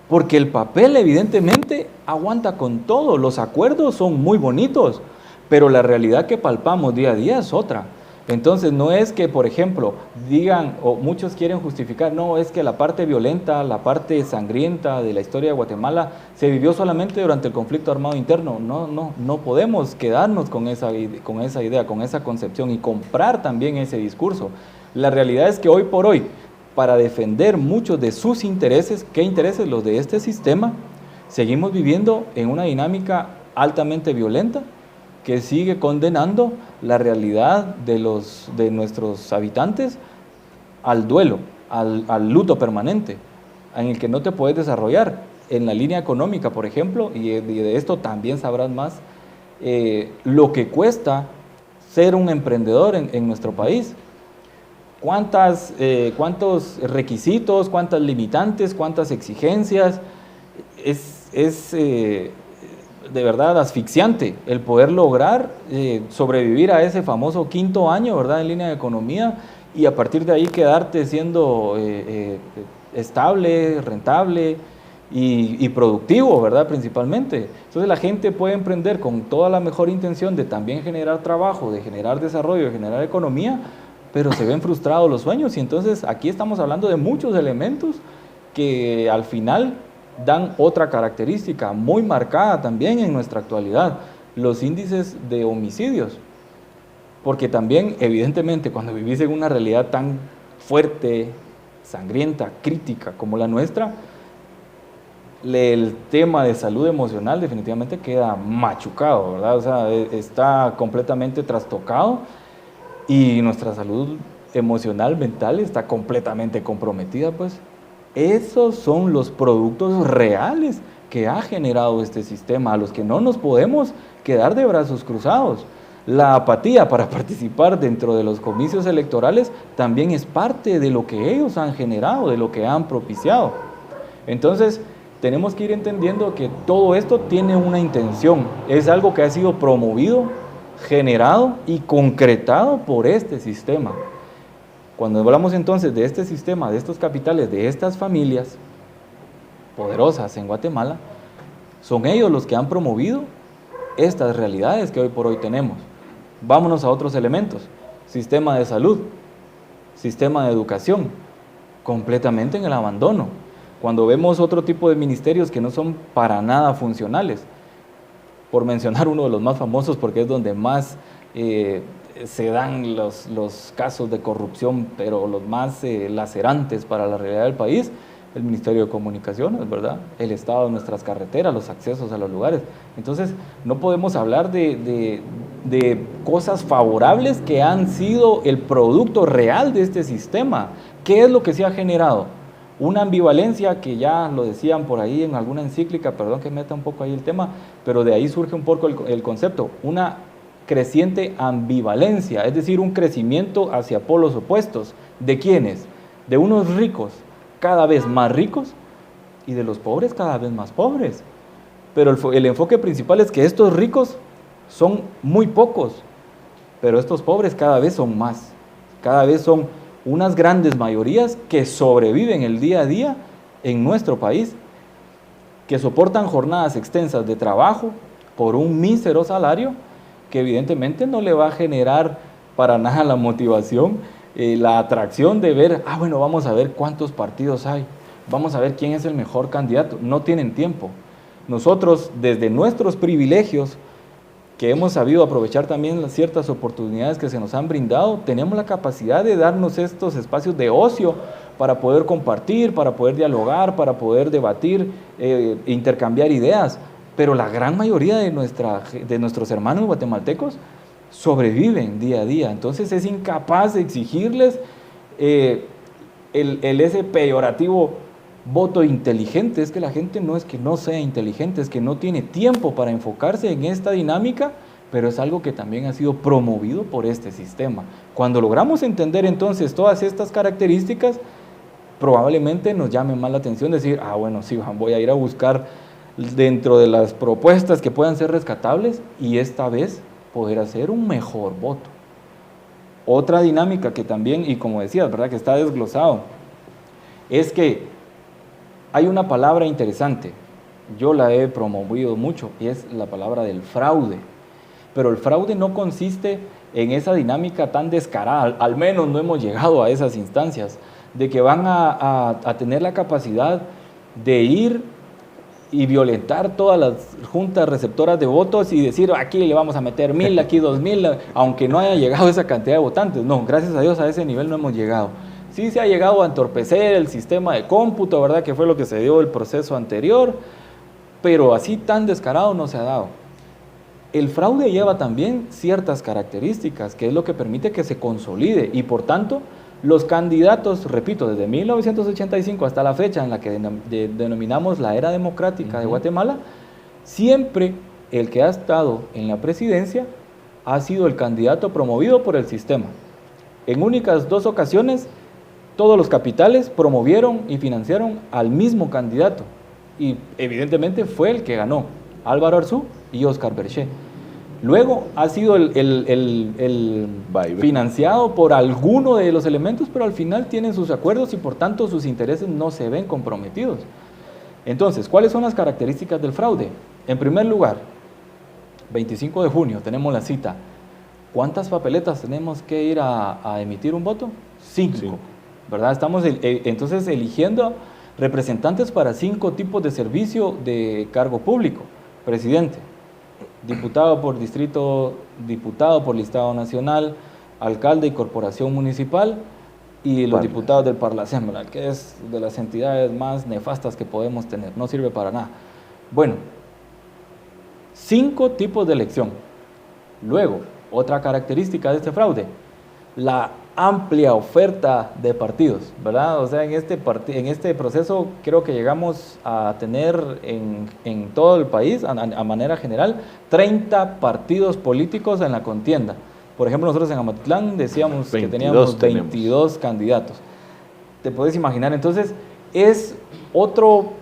Porque el papel evidentemente aguanta con todo, los acuerdos son muy bonitos, pero la realidad que palpamos día a día es otra. Entonces no es que, por ejemplo, digan, o muchos quieren justificar, no, es que la parte violenta, la parte sangrienta de la historia de Guatemala se vivió solamente durante el conflicto armado interno. No podemos quedarnos con esa idea, con esa concepción y comprar también ese discurso. La realidad es que hoy por hoy, para defender muchos de sus intereses, ¿qué intereses? Los de este sistema, seguimos viviendo en una dinámica altamente violenta, que sigue condenando la realidad de nuestros habitantes al duelo, al luto permanente, en el que no te puedes desarrollar. En la línea económica, por ejemplo, y de esto también sabrás más, lo que cuesta ser un emprendedor en nuestro país. ¿Cuántos requisitos, cuántas limitantes, cuántas exigencias? Es de verdad asfixiante el poder lograr sobrevivir a ese famoso quinto año, ¿verdad?, en línea de economía, y a partir de ahí quedarte siendo estable, rentable y productivo, ¿verdad?, principalmente. Entonces la gente puede emprender con toda la mejor intención de también generar trabajo, de generar desarrollo, de generar economía, pero se ven frustrados los sueños. Y entonces aquí estamos hablando de muchos elementos que al final dan otra característica muy marcada también en nuestra actualidad: los índices de homicidios. Porque también, evidentemente, cuando vivís en una realidad tan fuerte, sangrienta, crítica como la nuestra, el tema de salud emocional definitivamente queda machucado, ¿verdad? O sea, está completamente trastocado y nuestra salud emocional, mental, está completamente comprometida, pues. Esos son los productos reales que ha generado este sistema, a los que no nos podemos quedar de brazos cruzados. La apatía para participar dentro de los comicios electorales también es parte de lo que ellos han generado, de lo que han propiciado. Entonces, tenemos que ir entendiendo que todo esto tiene una intención, es algo que ha sido promovido, generado y concretado por este sistema. Cuando hablamos entonces de este sistema, de estos capitales, de estas familias poderosas en Guatemala, son ellos los que han promovido estas realidades que hoy por hoy tenemos. Vámonos a otros elementos: sistema de salud, sistema de educación, completamente en el abandono. Cuando vemos otro tipo de ministerios que no son para nada funcionales, por mencionar uno de los más famosos, porque es donde más se dan los casos de corrupción, pero los más lacerantes para la realidad del país, el Ministerio de Comunicaciones, ¿verdad? El estado de nuestras carreteras, los accesos a los lugares. Entonces, no podemos hablar de cosas favorables que han sido el producto real de este sistema. ¿Qué es lo que se ha generado? Una ambivalencia que ya lo decían por ahí en alguna encíclica, perdón que meta un poco ahí el tema, pero de ahí surge un poco el concepto, una creciente ambivalencia, es decir, un crecimiento hacia polos opuestos. ¿De quiénes? De unos ricos cada vez más ricos y de los pobres cada vez más pobres. Pero el enfoque principal es que estos ricos son muy pocos, pero estos pobres cada vez son más, cada vez son unas grandes mayorías que sobreviven el día a día en nuestro país, que soportan jornadas extensas de trabajo por un mísero salario, que evidentemente no le va a generar para nada la motivación, la atracción de ver, bueno, vamos a ver cuántos partidos hay, vamos a ver quién es el mejor candidato. No tienen tiempo. Nosotros, desde nuestros privilegios, que hemos sabido aprovechar también las ciertas oportunidades que se nos han brindado, tenemos la capacidad de darnos estos espacios de ocio para poder compartir, para poder dialogar, para poder debatir, intercambiar ideas. Pero la gran mayoría de nuestros hermanos guatemaltecos sobreviven día a día. Entonces es incapaz de exigirles ese peyorativo voto inteligente. Es que la gente no es que no sea inteligente, es que no tiene tiempo para enfocarse en esta dinámica pero es algo que también ha sido promovido por este sistema. Cuando logramos entender entonces todas estas características, probablemente nos llame más la atención decir, bueno, sí, voy a ir a buscar dentro de las propuestas que puedan ser rescatables y esta vez poder hacer un mejor voto. Otra dinámica que también, y como decías, ¿verdad?, que está desglosado, es que hay una palabra interesante, yo la he promovido mucho, y es la palabra del fraude. Pero el fraude no consiste en esa dinámica tan descarada, al menos no hemos llegado a esas instancias, de que van a tener la capacidad de ir y violentar todas las juntas receptoras de votos y decir, aquí le vamos a meter 1000, aquí 2000, aunque no haya llegado esa cantidad de votantes. No, gracias a Dios a ese nivel no hemos llegado. Sí se ha llegado a entorpecer el sistema de cómputo, ¿verdad?, que fue lo que se dio el proceso anterior, pero así tan descarado no se ha dado. El fraude lleva también ciertas características, que es lo que permite que se consolide y por tanto los candidatos, repito, desde 1985 hasta la fecha en la que denominamos la era democrática de Guatemala, siempre el que ha estado en la presidencia ha sido el candidato promovido por el sistema. En únicas 2 ocasiones, todos los capitales promovieron y financiaron al mismo candidato y evidentemente fue el que ganó, Álvaro Arzú y Oscar Berché. Luego ha sido el financiado por alguno de los elementos, pero al final tienen sus acuerdos y por tanto sus intereses no se ven comprometidos. Entonces, ¿cuáles son las características del fraude? En primer lugar, 25 de junio tenemos la cita. ¿Cuántas papeletas tenemos que ir a emitir un voto? 5, ¿verdad? Estamos entonces eligiendo representantes para 5 tipos de servicio de cargo público. Presidente, diputado por distrito, diputado por listado nacional, alcalde y corporación municipal y los diputados del Parlacén, que es de las entidades más nefastas que podemos tener, no sirve para nada. Bueno, 5 tipos de elección. Luego, otra característica de este fraude, la amplia oferta de partidos, ¿verdad? O sea, en este proceso creo que llegamos a tener en todo el país, a manera general, 30 partidos políticos en la contienda. Por ejemplo, nosotros en Amatitlán decíamos que teníamos 22 candidatos. Te puedes imaginar, entonces es otro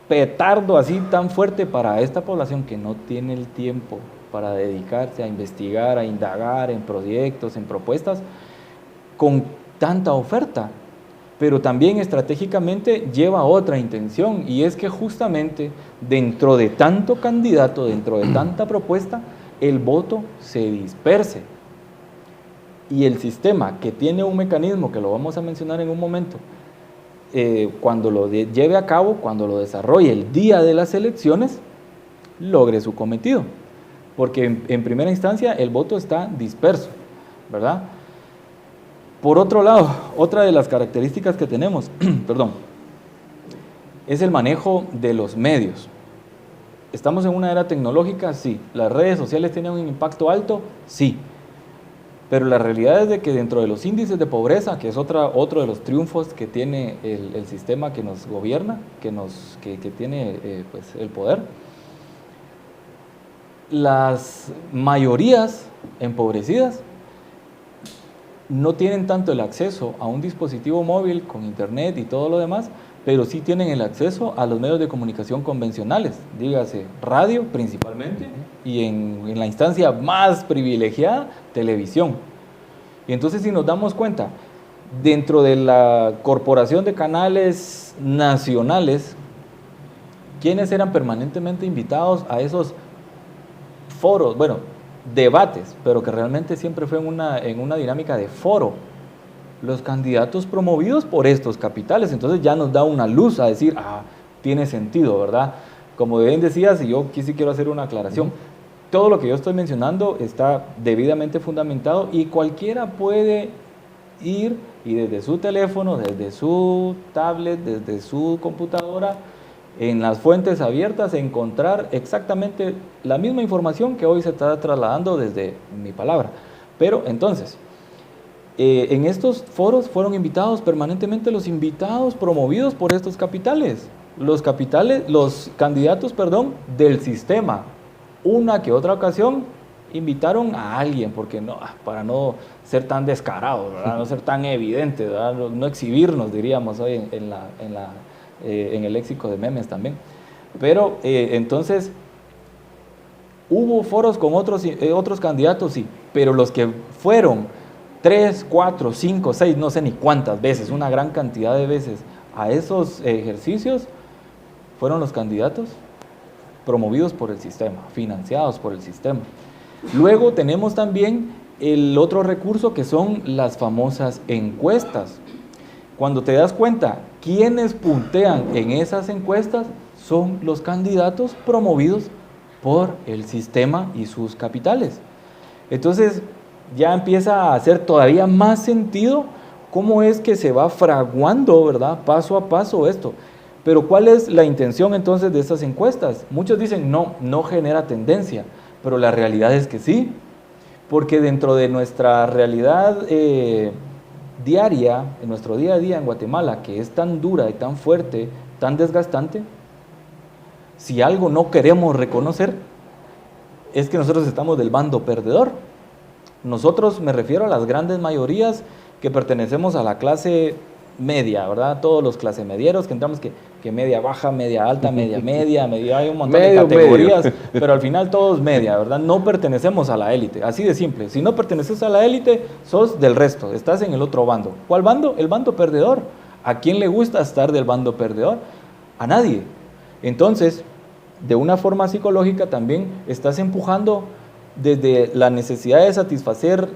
petardo así tan fuerte para esta población que no tiene el tiempo para dedicarse a investigar, a indagar en proyectos, en propuestas, con tanta oferta. Pero también estratégicamente lleva otra intención, y es que justamente dentro de tanto candidato, dentro de tanta propuesta, el voto se disperse. Y el sistema, que tiene un mecanismo, que lo vamos a mencionar en un momento, cuando lo lleve a cabo, cuando lo desarrolle el día de las elecciones, logre su cometido. Porque en primera instancia el voto está disperso, ¿verdad? Por otro lado, otra de las características que tenemos, es el manejo de los medios. ¿Estamos en una era tecnológica? Sí. ¿Las redes sociales tienen un impacto alto? Sí. Pero la realidad es de que dentro de los índices de pobreza, que es otro de los triunfos que tiene el sistema que nos gobierna, que tiene pues, el poder, las mayorías empobrecidas no tienen tanto el acceso a un dispositivo móvil con internet y todo lo demás, pero sí tienen el acceso a los medios de comunicación convencionales, dígase radio principalmente, y en la instancia más privilegiada, televisión. Y entonces si nos damos cuenta, dentro de la corporación de canales nacionales, ¿quiénes eran permanentemente invitados a esos foros, debates, pero que realmente siempre fue en una dinámica de foro? Los candidatos promovidos por estos capitales. Entonces ya nos da una luz a decir, tiene sentido, ¿verdad? Como bien decías, y yo aquí sí quiero hacer una aclaración, todo lo que yo estoy mencionando está debidamente fundamentado y cualquiera puede ir y desde su teléfono, desde su tablet, desde su computadora, en las fuentes abiertas, encontrar exactamente la misma información que hoy se está trasladando desde mi palabra. Pero entonces, en estos foros fueron invitados permanentemente los invitados promovidos por estos capitales, los candidatos, del sistema, una que otra ocasión invitaron a alguien, porque no, para no ser tan descarados, ¿verdad? No ser tan evidentes, ¿verdad? No exhibirnos, diríamos hoy en el léxico de memes también. Pero entonces, hubo foros con otros candidatos, sí, pero los que fueron 3, 4, 5, 6, no sé ni cuántas veces, una gran cantidad de veces a esos ejercicios, fueron los candidatos promovidos por el sistema, financiados por el sistema. Luego tenemos también el otro recurso que son las famosas encuestas. Cuando te das cuenta, quienes puntean en esas encuestas son los candidatos promovidos por el sistema y sus capitales. Entonces ya empieza a hacer todavía más sentido cómo es que se va fraguando, ¿verdad?, paso a paso esto. Pero ¿cuál es la intención entonces de estas encuestas? Muchos dicen no genera tendencia, pero la realidad es que sí, porque dentro de nuestra realidad diaria, en nuestro día a día en Guatemala, que es tan dura y tan fuerte, tan desgastante, si algo no queremos reconocer, es que nosotros estamos del bando perdedor. Nosotros, me refiero a las grandes mayorías que pertenecemos a la clase media, ¿verdad? Todos los clase medieros que entramos que media baja, media alta, media, hay un montón de categorías, pero al final todos media, ¿verdad? No pertenecemos a la élite, así de simple. Si no perteneces a la élite, sos del resto, estás en el otro bando. ¿Cuál bando? El bando perdedor. ¿A quién le gusta estar del bando perdedor? A nadie. Entonces, de una forma psicológica también estás empujando desde la necesidad de satisfacer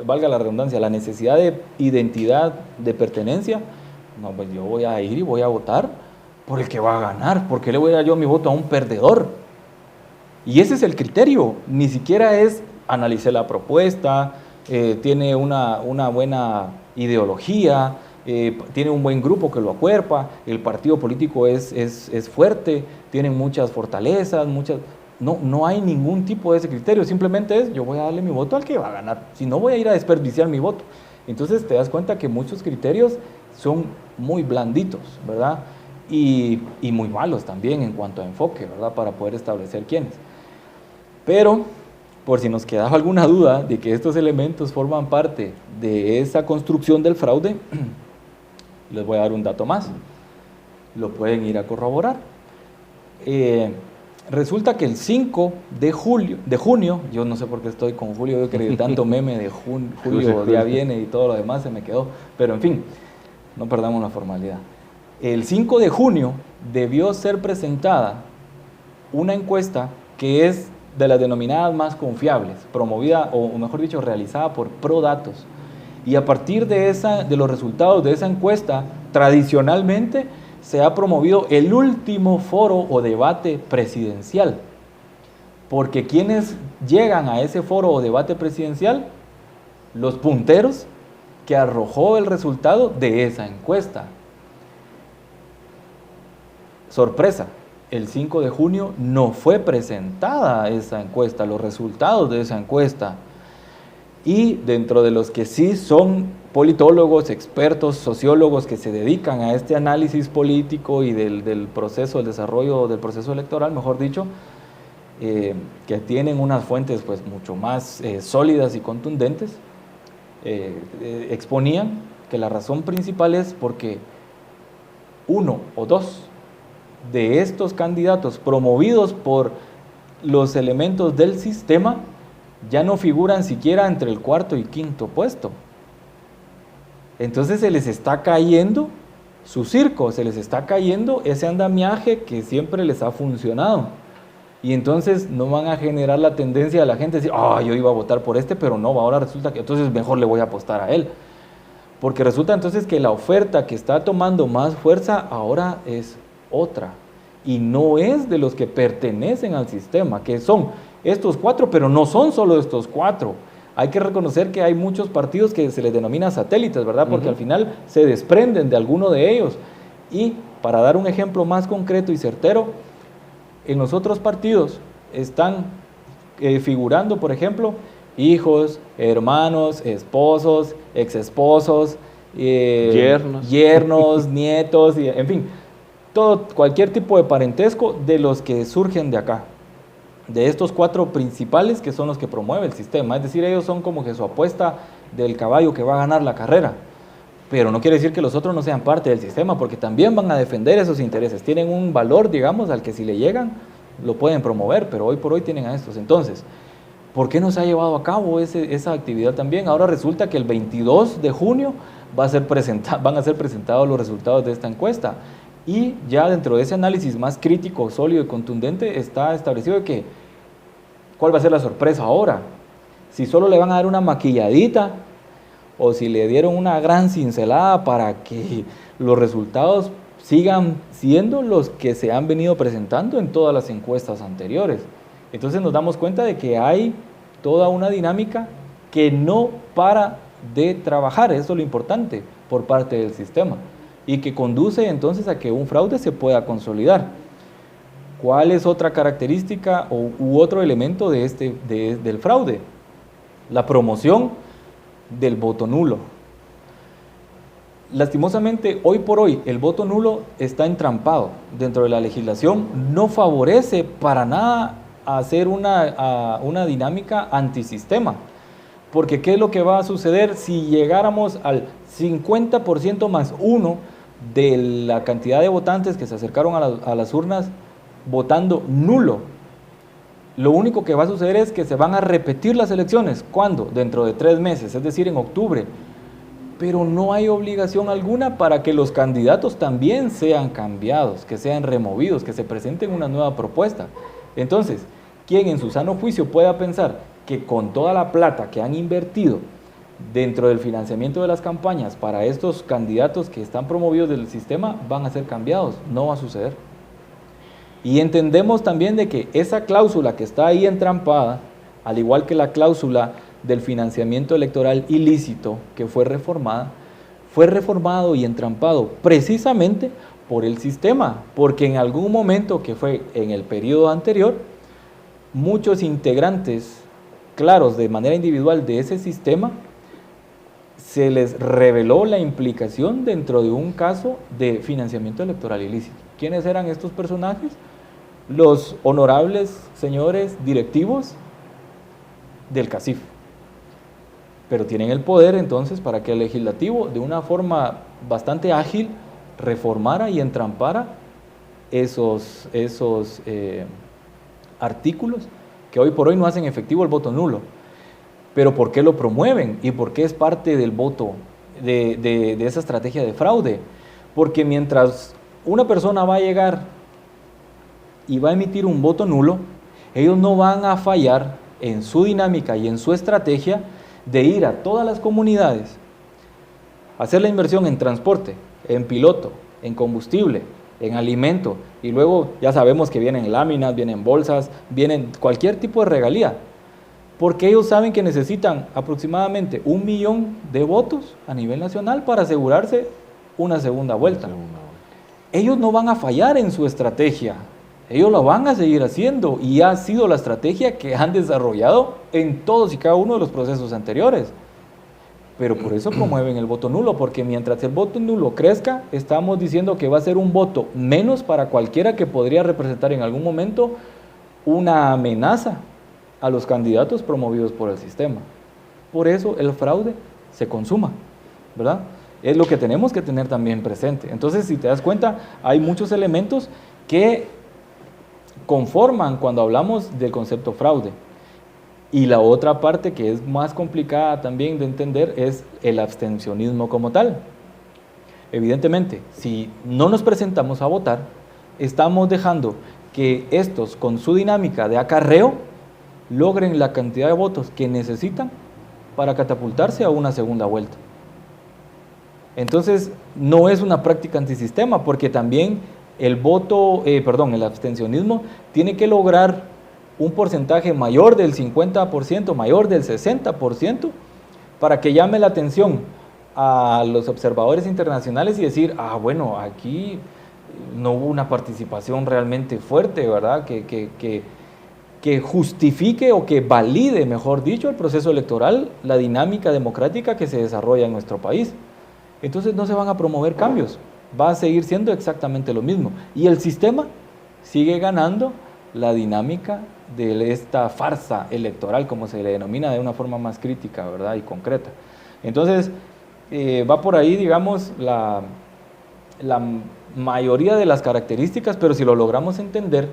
valga la redundancia, la necesidad de identidad, de pertenencia. No, pues yo voy a ir y voy a votar por el que va a ganar. ¿Por qué le voy a dar yo mi voto a un perdedor? Y ese es el criterio. Ni siquiera es analicé la propuesta, tiene una buena ideología, tiene un buen grupo que lo acuerpa, el partido político es fuerte, tienen muchas fortalezas, No hay ningún tipo de ese criterio, simplemente es yo voy a darle mi voto al que va a ganar, si no voy a ir a desperdiciar mi voto. Entonces te das cuenta que muchos criterios son muy blanditos, ¿verdad? Y muy malos también en cuanto a enfoque, ¿verdad? Para poder establecer quiénes. Pero, por si nos quedaba alguna duda de que estos elementos forman parte de esa construcción del fraude, les voy a dar un dato más. Lo pueden ir a corroborar. Resulta que el 5 de junio, yo no sé por qué estoy con julio, yo creí tanto meme de julio ya viene y todo lo demás se me quedó, pero en fin, no perdamos la formalidad. El 5 de junio debió ser presentada una encuesta que es de las denominadas más confiables, promovida, o mejor dicho, realizada por ProDatos. Y a partir de los resultados de esa encuesta, tradicionalmente se ha promovido el último foro o debate presidencial. Porque quienes llegan a ese foro o debate presidencial, los punteros que arrojó el resultado de esa encuesta. Sorpresa, el 5 de junio no fue presentada esa encuesta, los resultados de esa encuesta. Y dentro de los que sí son politólogos, expertos, sociólogos que se dedican a este análisis político y del proceso, el desarrollo del proceso electoral, mejor dicho, que tienen unas fuentes pues mucho más sólidas y contundentes, exponían que la razón principal es porque uno o dos de estos candidatos promovidos por los elementos del sistema ya no figuran siquiera entre el cuarto y quinto puesto. Entonces se les está cayendo su circo, se les está cayendo ese andamiaje que siempre les ha funcionado. Y entonces no van a generar la tendencia de la gente a decir, yo iba a votar por este, pero no, ahora resulta que entonces mejor le voy a apostar a él. Porque resulta entonces que la oferta que está tomando más fuerza ahora es otra. Y no es de los que pertenecen al sistema, que son estos cuatro, pero no son solo estos cuatro. Hay que reconocer que hay muchos partidos que se les denomina satélites, ¿verdad? Porque al final se desprenden de alguno de ellos. Y para dar un ejemplo más concreto y certero, en los otros partidos están figurando, por ejemplo, hijos, hermanos, esposos, exesposos, yernos, nietos, en fin, cualquier tipo de parentesco de los que surgen de acá. de estos 4 principales que son los que promueve el sistema. Es decir, ellos son como que su apuesta del caballo que va a ganar la carrera. Pero no quiere decir que los otros no sean parte del sistema, porque también van a defender esos intereses. Tienen un valor, digamos, al que si le llegan, lo pueden promover, pero hoy por hoy tienen a estos. Entonces, ¿por qué no se ha llevado a cabo esa actividad también? Ahora resulta que el 22 de junio van a ser presentados los resultados de esta encuesta. Y ya dentro de ese análisis más crítico, sólido y contundente, está establecido que ¿cuál va a ser la sorpresa ahora? Si solo le van a dar una maquilladita o si le dieron una gran cincelada para que los resultados sigan siendo los que se han venido presentando en todas las encuestas anteriores. Entonces nos damos cuenta de que hay toda una dinámica que no para de trabajar, eso es lo importante, por parte del sistema, y que conduce entonces a que un fraude se pueda consolidar. ¿Cuál es otra característica u otro elemento del fraude? La promoción del voto nulo. Lastimosamente, hoy por hoy, el voto nulo está entrampado dentro de la legislación, no favorece para nada a hacer una dinámica antisistema, porque ¿qué es lo que va a suceder si llegáramos al 50% más 1 de la cantidad de votantes que se acercaron a las urnas votando nulo? Lo único que va a suceder es que se van a repetir las elecciones. ¿Cuándo? Dentro de 3 meses, es decir, en octubre. Pero no hay obligación alguna para que los candidatos también sean cambiados, que sean removidos, que se presenten una nueva propuesta. Entonces, ¿quién en su sano juicio pueda pensar que con toda la plata que han invertido dentro del financiamiento de las campañas para estos candidatos que están promovidos del sistema van a ser cambiados? No va a suceder. Y entendemos también de que esa cláusula que está ahí entrampada, al igual que la cláusula del financiamiento electoral ilícito que fue reformado y entrampado precisamente por el sistema, porque en algún momento, que fue en el periodo anterior, muchos integrantes claros de manera individual de ese sistema se les reveló la implicación dentro de un caso de financiamiento electoral ilícito. ¿Quiénes eran estos personajes? Los honorables señores directivos del CACIF. Pero tienen el poder entonces para que el legislativo, de una forma bastante ágil, reformara y entrampara esos artículos que hoy por hoy no hacen efectivo el voto nulo. Pero ¿por qué lo promueven? ¿Y por qué es parte del voto, de esa estrategia de fraude? Porque mientras una persona va a llegar y va a emitir un voto nulo, ellos no van a fallar en su dinámica y en su estrategia de ir a todas las comunidades, hacer la inversión en transporte, en piloto, en combustible, en alimento, y luego ya sabemos que vienen láminas, vienen bolsas, vienen cualquier tipo de regalía, porque ellos saben que necesitan aproximadamente 1 millón de votos a nivel nacional para asegurarse una segunda vuelta. Ellos no van a fallar en su estrategia, ellos lo van a seguir haciendo y ha sido la estrategia que han desarrollado en todos y cada uno de los procesos anteriores. Pero por eso promueven el voto nulo, porque mientras el voto nulo crezca, estamos diciendo que va a ser un voto menos para cualquiera que podría representar en algún momento una amenaza a los candidatos promovidos por el sistema. Por eso el fraude se consuma, ¿verdad? Es lo que tenemos que tener también presente. Entonces, si te das cuenta, hay muchos elementos que conforman cuando hablamos del concepto fraude. Y la otra parte que es más complicada también de entender es el abstencionismo como tal. Evidentemente, si no nos presentamos a votar, estamos dejando que estos, con su dinámica de acarreo, logren la cantidad de votos que necesitan para catapultarse a una segunda vuelta. Entonces, no es una práctica antisistema, porque también el abstencionismo tiene que lograr un porcentaje mayor del 50%, mayor del 60%, para que llame la atención a los observadores internacionales y decir, bueno, aquí no hubo una participación realmente fuerte, ¿verdad? Que justifique o que valide, mejor dicho, el proceso electoral, la dinámica democrática que se desarrolla en nuestro país. Entonces no se van a promover cambios, va a seguir siendo exactamente lo mismo. Y el sistema sigue ganando la dinámica de esta farsa electoral, como se le denomina de una forma más crítica, ¿verdad? Y concreta. Entonces, va por ahí, digamos, la mayoría de las características, pero si lo logramos entender,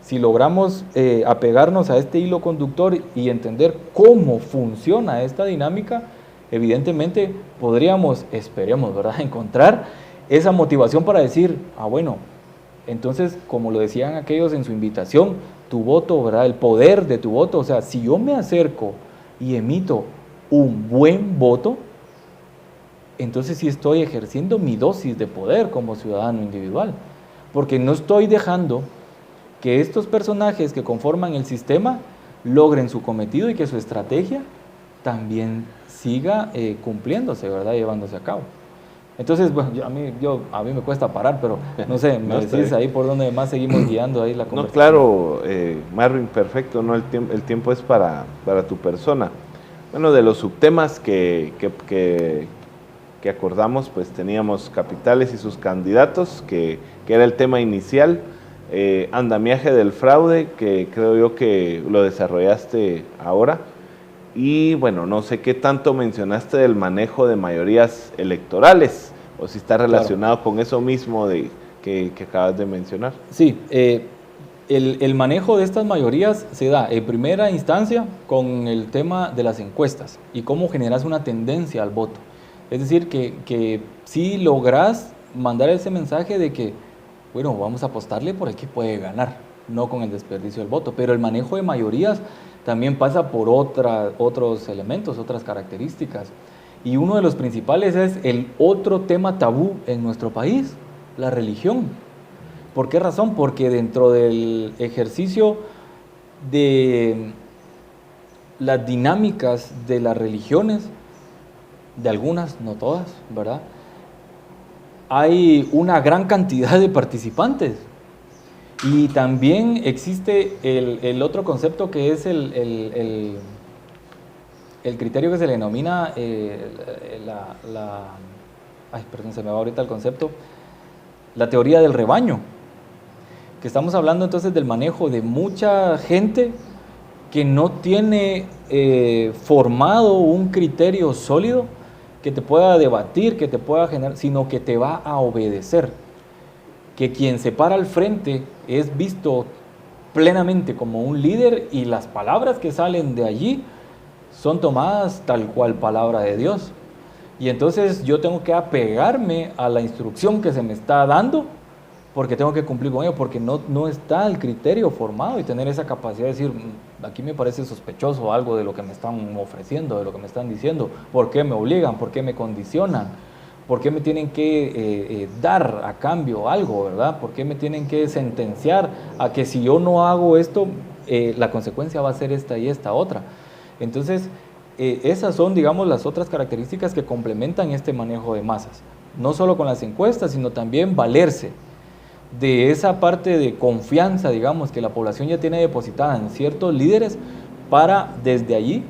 si logramos apegarnos a este hilo conductor y entender cómo funciona esta dinámica, evidentemente podríamos, esperemos, ¿verdad?, encontrar esa motivación para decir, bueno, entonces, como lo decían aquellos en su invitación, tu voto, ¿verdad?, el poder de tu voto, o sea, si yo me acerco y emito un buen voto, entonces sí estoy ejerciendo mi dosis de poder como ciudadano individual, porque no estoy dejando que estos personajes que conforman el sistema logren su cometido y que su estrategia también siga cumpliéndose, ¿verdad?, llevándose a cabo. Entonces, bueno, a mí me cuesta parar, pero no sé, me decís ahí por donde más seguimos guiando ahí la conversación. No, claro, Marvin, perfecto, ¿no? El tiempo es para tu persona. Bueno, de los subtemas que acordamos, pues teníamos capitales y sus candidatos, que era el tema inicial, andamiaje del fraude, que creo yo que lo desarrollaste ahora, y bueno, no sé qué tanto mencionaste del manejo de mayorías electorales, o si está relacionado con eso mismo que acabas de mencionar. Sí, el manejo de estas mayorías se da en primera instancia con el tema de las encuestas y cómo generas una tendencia al voto. Es decir, que si logras mandar ese mensaje de que, bueno, vamos a apostarle por el que puede ganar, no con el desperdicio del voto, pero el manejo de mayorías también pasa por otros elementos, otras características. Y uno de los principales es el otro tema tabú en nuestro país, la religión. ¿Por qué razón? Porque dentro del ejercicio de las dinámicas de las religiones, de algunas, no todas, ¿verdad?, hay una gran cantidad de participantes. Y también existe el otro concepto que es el criterio que se le denomina, perdón, se me va ahorita el concepto, la teoría del rebaño, que estamos hablando entonces del manejo de mucha gente que no tiene formado un criterio sólido que te pueda debatir, que te pueda generar, sino que te va a obedecer. Que quien se para al frente es visto plenamente como un líder y las palabras que salen de allí son tomadas tal cual palabra de Dios. Y entonces yo tengo que apegarme a la instrucción que se me está dando porque tengo que cumplir con ello, porque no está el criterio formado y tener esa capacidad de decir, aquí me parece sospechoso algo de lo que me están ofreciendo, de lo que me están diciendo, ¿por qué me obligan? ¿Por qué me condicionan? ¿Por qué me tienen que dar a cambio algo, verdad? ¿Por qué me tienen que sentenciar a que si yo no hago esto, la consecuencia va a ser esta y esta otra? Entonces, esas son, digamos, las otras características que complementan este manejo de masas. No solo con las encuestas, sino también valerse de esa parte de confianza, digamos, que la población ya tiene depositada en ciertos líderes para, desde allí,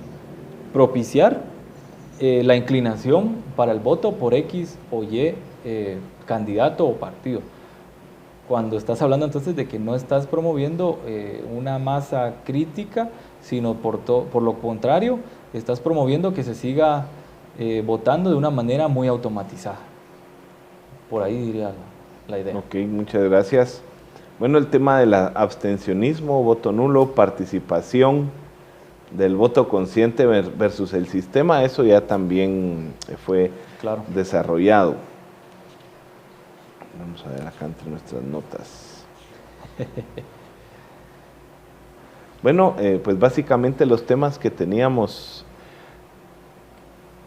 propiciar la inclinación para el voto por X o Y candidato o partido. Cuando estás hablando entonces de que no estás promoviendo una masa crítica, sino por lo contrario, estás promoviendo que se siga votando de una manera muy automatizada. Por ahí diría la idea. Ok, muchas gracias. Bueno, el tema del abstencionismo, voto nulo, participación, del voto consciente versus el sistema, eso ya también fue desarrollado. Vamos a ver acá entre nuestras notas. Bueno, pues básicamente los temas que teníamos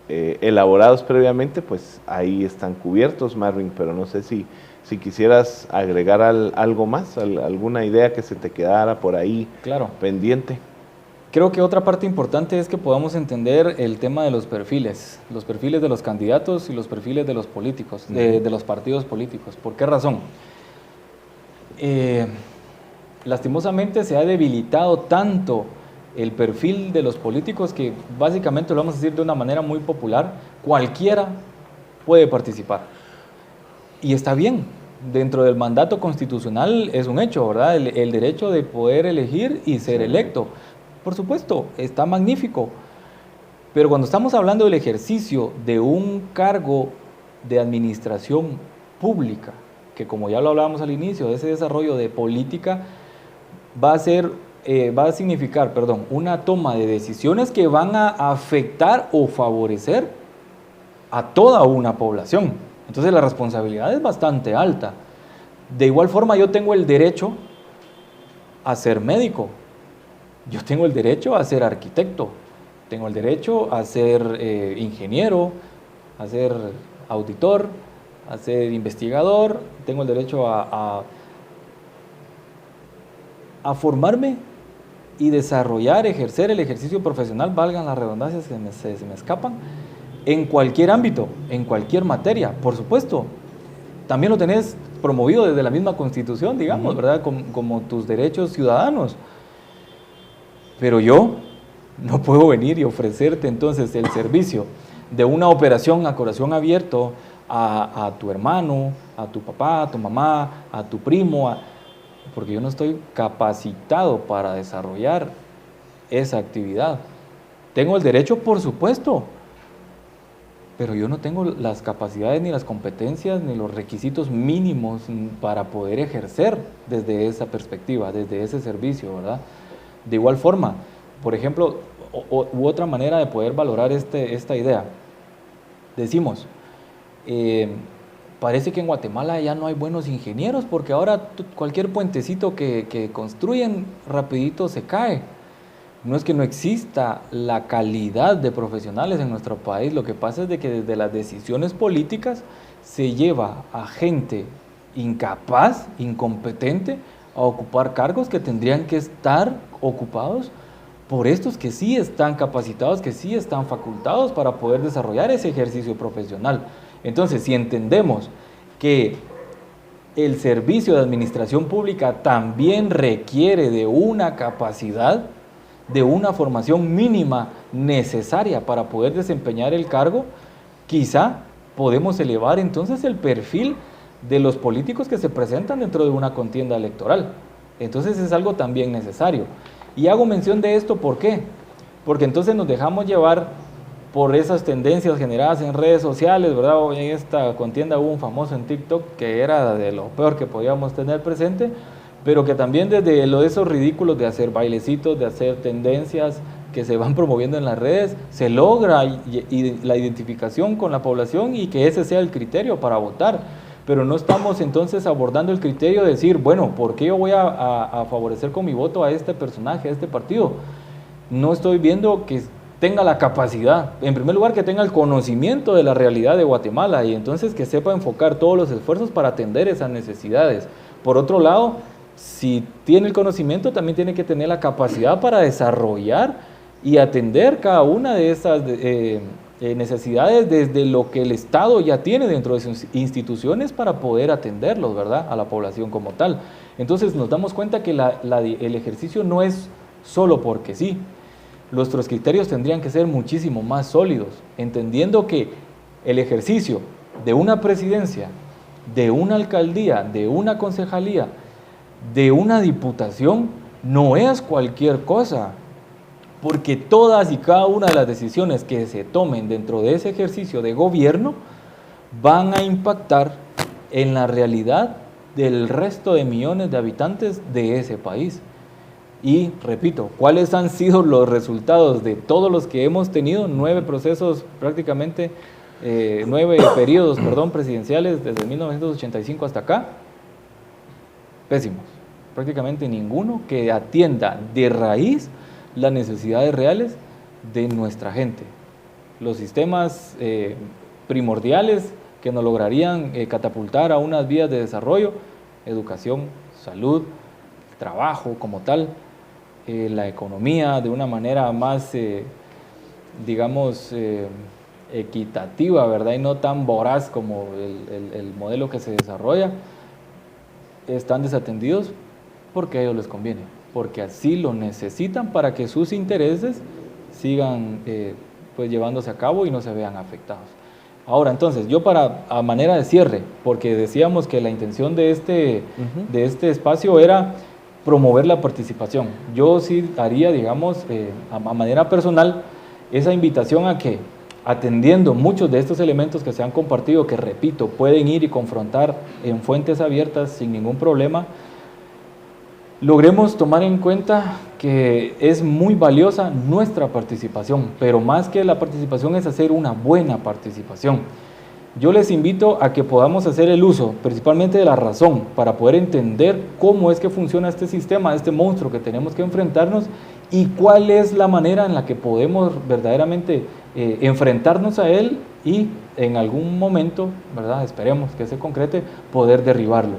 elaborados previamente, pues ahí están cubiertos, Marvin, pero no sé si quisieras agregar algo más, alguna idea que se te quedara por ahí pendiente. Creo que otra parte importante es que podamos entender el tema de los perfiles de los candidatos y los perfiles de los políticos, de los partidos políticos. ¿Por qué razón? Lastimosamente se ha debilitado tanto el perfil de los políticos que básicamente, lo vamos a decir de una manera muy popular, cualquiera puede participar. Y está bien, dentro del mandato constitucional es un hecho, ¿verdad? El derecho de poder elegir y ser electo. Por supuesto, está magnífico. Pero cuando estamos hablando del ejercicio de un cargo de administración pública, que como ya lo hablábamos al inicio, ese desarrollo de política va a significar, una toma de decisiones que van a afectar o favorecer a toda una población. Entonces la responsabilidad es bastante alta. De igual forma, yo tengo el derecho a ser médico, yo tengo el derecho a ser arquitecto, tengo el derecho a ser ingeniero, a ser auditor, a ser investigador, tengo el derecho a formarme y desarrollar, ejercer el ejercicio profesional, valgan las redundancias que se me escapan, en cualquier ámbito, en cualquier materia, por supuesto. También lo tenés promovido desde la misma Constitución, digamos, ¿verdad? Como tus derechos ciudadanos. Pero yo no puedo venir y ofrecerte entonces el servicio de una operación a corazón abierto a tu hermano, a tu papá, a tu mamá, a tu primo, porque yo no estoy capacitado para desarrollar esa actividad. Tengo el derecho, por supuesto, pero yo no tengo las capacidades, ni las competencias, ni los requisitos mínimos para poder ejercer desde esa perspectiva, desde ese servicio, ¿verdad? De igual forma, por ejemplo, u otra manera de poder valorar esta idea, decimos, parece que en Guatemala ya no hay buenos ingenieros porque ahora cualquier puentecito que construyen rapidito se cae. No es que no exista la calidad de profesionales en nuestro país, lo que pasa es de que desde las decisiones políticas se lleva a gente incapaz, incompetente, a ocupar cargos que tendrían que estar ocupados por estos que sí están capacitados, que sí están facultados para poder desarrollar ese ejercicio profesional. Entonces, si entendemos que el servicio de administración pública también requiere de una capacidad, de una formación mínima necesaria para poder desempeñar el cargo, quizá podemos elevar entonces el perfil de los políticos que se presentan dentro de una contienda electoral. Entonces es algo también necesario. Y hago mención de esto, ¿por qué? Porque entonces nos dejamos llevar por esas tendencias generadas en redes sociales, ¿verdad? En esta contienda hubo un famoso en TikTok que era de lo peor que podíamos tener presente, pero que también desde esos ridículos de hacer bailecitos, de hacer tendencias que se van promoviendo en las redes, se logra la identificación con la población y que ese sea el criterio para votar. Pero no estamos entonces abordando el criterio de decir, bueno, ¿por qué yo voy a favorecer con mi voto a este personaje, a este partido? No estoy viendo que tenga la capacidad, en primer lugar que tenga el conocimiento de la realidad de Guatemala y entonces que sepa enfocar todos los esfuerzos para atender esas necesidades. Por otro lado, si tiene el conocimiento, también tiene que tener la capacidad para desarrollar y atender cada una de esas necesidades desde lo que el Estado ya tiene dentro de sus instituciones para poder atenderlos, ¿verdad?, a la población como tal. Entonces nos damos cuenta que el ejercicio no es solo porque sí. Nuestros criterios tendrían que ser muchísimo más sólidos, entendiendo que el ejercicio de una presidencia, de una alcaldía, de una concejalía, de una diputación, no es cualquier cosa, porque todas y cada una de las decisiones que se tomen dentro de ese ejercicio de gobierno van a impactar en la realidad del resto de millones de habitantes de ese país. Y repito, ¿cuáles han sido los resultados de todos los que hemos tenido? 9 procesos prácticamente, 9 periodos, presidenciales desde 1985 hasta acá. Pésimos. Prácticamente ninguno que atienda de raíz las necesidades reales de nuestra gente. Los sistemas primordiales que nos lograrían catapultar a unas vías de desarrollo, educación, salud, trabajo como tal, la economía de una manera más, equitativa, ¿verdad? Y no tan voraz como el modelo que se desarrolla, están desatendidos porque a ellos les conviene, porque así lo necesitan para que sus intereses sigan llevándose a cabo y no se vean afectados. Ahora, entonces, yo a manera de cierre, porque decíamos que la intención de este espacio era promover la participación. Yo sí haría, digamos, a manera personal, esa invitación a que, atendiendo muchos de estos elementos que se han compartido, que repito, pueden ir y confrontar en fuentes abiertas sin ningún problema, logremos tomar en cuenta que es muy valiosa nuestra participación, pero más que la participación es hacer una buena participación. Yo les invito a que podamos hacer el uso principalmente de la razón para poder entender cómo es que funciona este sistema, este monstruo que tenemos que enfrentarnos y cuál es la manera en la que podemos verdaderamente enfrentarnos a él y en algún momento, ¿verdad?, esperemos que se concrete, poder derribarlo.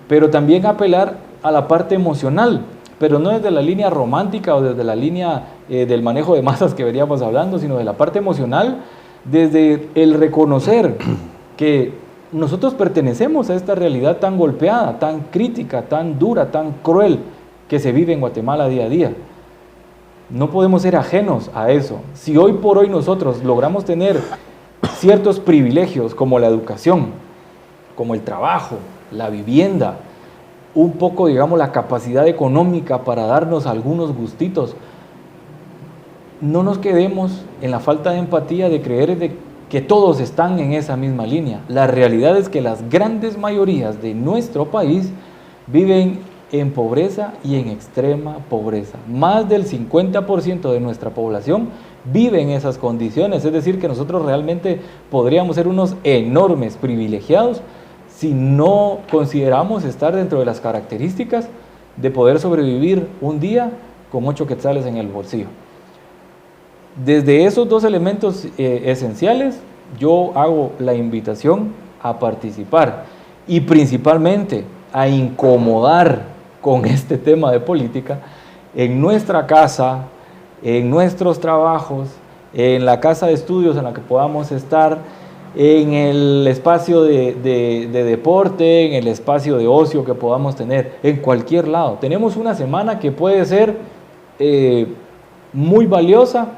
Pero también apelar a la parte emocional, pero no desde la línea romántica o desde la línea del manejo de masas que veníamos hablando, sino de la parte emocional, desde el reconocer que nosotros pertenecemos a esta realidad tan golpeada, tan crítica, tan dura, tan cruel que se vive en Guatemala día a día. No podemos ser ajenos a eso. Si hoy por hoy nosotros logramos tener ciertos privilegios como la educación, como el trabajo, la vivienda, un poco, digamos, la capacidad económica para darnos algunos gustitos, no nos quedemos en la falta de empatía de creer de que todos están en esa misma línea. La realidad es que las grandes mayorías de nuestro país viven en pobreza y en extrema pobreza. Más del 50% de nuestra población vive en esas condiciones, es decir, que nosotros realmente podríamos ser unos enormes privilegiados si no consideramos estar dentro de las características de poder sobrevivir un día con 8 quetzales en el bolsillo. Desde esos dos elementos esenciales, yo hago la invitación a participar y principalmente a incomodar con este tema de política en nuestra casa, en nuestros trabajos, en la casa de estudios en la que podamos estar, en el espacio de deporte, en el espacio de ocio que podamos tener, en cualquier lado. Tenemos una semana que puede ser muy valiosa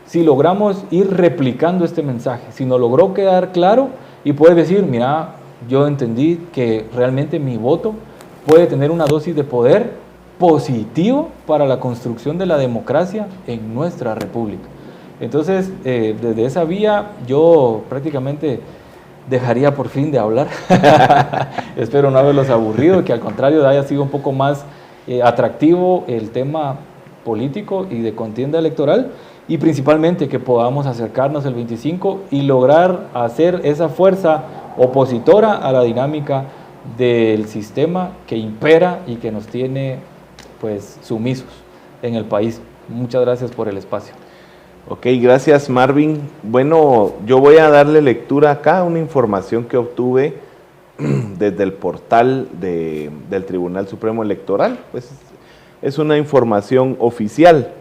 si logramos ir replicando este mensaje, si nos logró quedar claro y puedes decir, mira, yo entendí que realmente mi voto puede tener una dosis de poder positivo para la construcción de la democracia en nuestra república. Entonces, desde esa vía, yo prácticamente dejaría por fin de hablar. Espero no haberlos aburrido, que al contrario haya sido un poco más atractivo el tema político y de contienda electoral, y principalmente que podamos acercarnos el 25 y lograr hacer esa fuerza opositora a la dinámica del sistema que impera y que nos tiene pues sumisos en el país. Muchas gracias por el espacio. Ok, gracias Marvin. Bueno, yo voy a darle lectura acá a una información que obtuve desde el portal del Tribunal Supremo Electoral. Pues es una información oficial.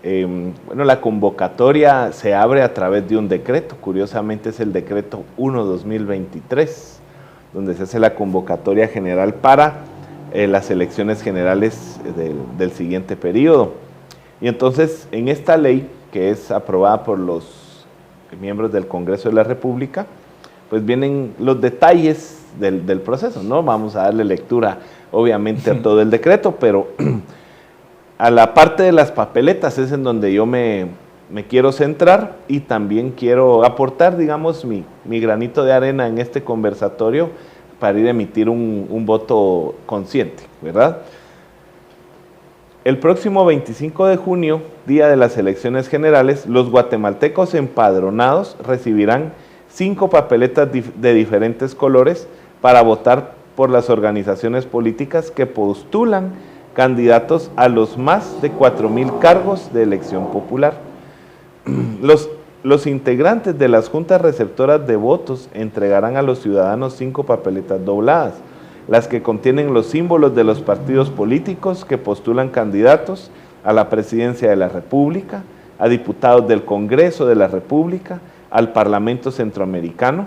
Bueno, la convocatoria se abre a través de un decreto, curiosamente es el decreto 1/2023, donde se hace la convocatoria general para las elecciones generales del siguiente periodo. Y entonces, en esta ley, que es aprobada por los miembros del Congreso de la República, pues vienen los detalles del proceso, ¿no? Vamos a darle lectura, obviamente, a todo el decreto, pero a la parte de las papeletas es en donde yo me quiero centrar y también quiero aportar, digamos, mi granito de arena en este conversatorio para ir a emitir un voto consciente, ¿verdad? El próximo 25 de junio, día de las elecciones generales, los guatemaltecos empadronados recibirán 5 papeletas de diferentes colores para votar por las organizaciones políticas que postulan candidatos a los más de 4,000 cargos de elección popular. Los integrantes de las juntas receptoras de votos entregarán a los ciudadanos 5 papeletas dobladas, las que contienen los símbolos de los partidos políticos que postulan candidatos a la presidencia de la República, a diputados del Congreso de la República, al Parlamento Centroamericano,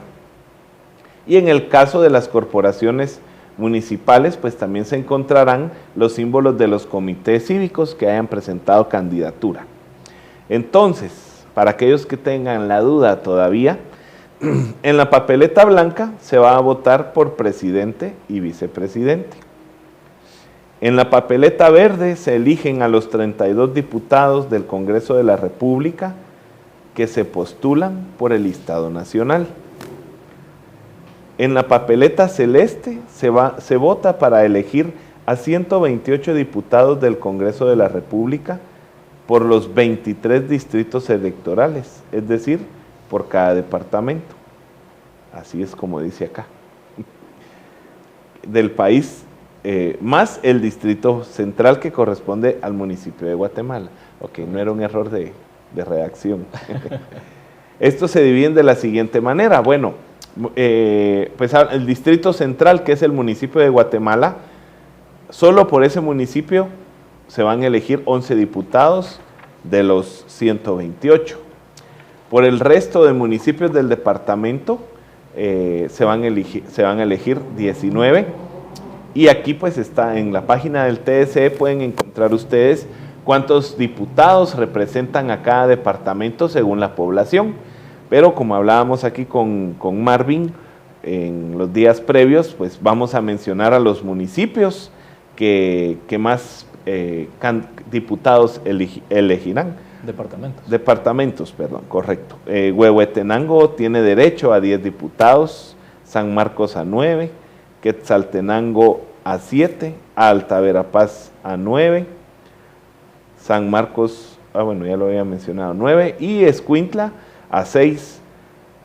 y en el caso de las corporaciones municipales, pues también se encontrarán los símbolos de los comités cívicos que hayan presentado candidatura. Entonces, para aquellos que tengan la duda todavía, En la papeleta blanca se va a votar por presidente y vicepresidente. En la papeleta verde se eligen a los 32 diputados del Congreso de la República que se postulan por el listado nacional. En la papeleta celeste se vota para elegir a 128 diputados del Congreso de la República por los 23 distritos electorales, es decir, por cada departamento. Así es como dice acá. Del país, más el distrito central que corresponde al municipio de Guatemala. Ok, no era un error de redacción. Estos se dividen de la siguiente manera. Bueno, pues el distrito central, que es el municipio de Guatemala, solo por ese municipio se van a elegir 11 diputados de los 128. Por el resto de municipios del departamento se van a elegir 19. Y aquí pues está en la página del TSE, pueden encontrar ustedes cuántos diputados representan a cada departamento según la población. Pero como hablábamos aquí con Marvin en los días previos, pues vamos a mencionar a los municipios que más diputados elegirán. Departamentos, perdón, correcto. Huehuetenango tiene derecho a 10 diputados, San Marcos a 9, Quetzaltenango a 7, Alta Verapaz a 9, San Marcos, ya lo había mencionado, 9, y Escuintla a 6.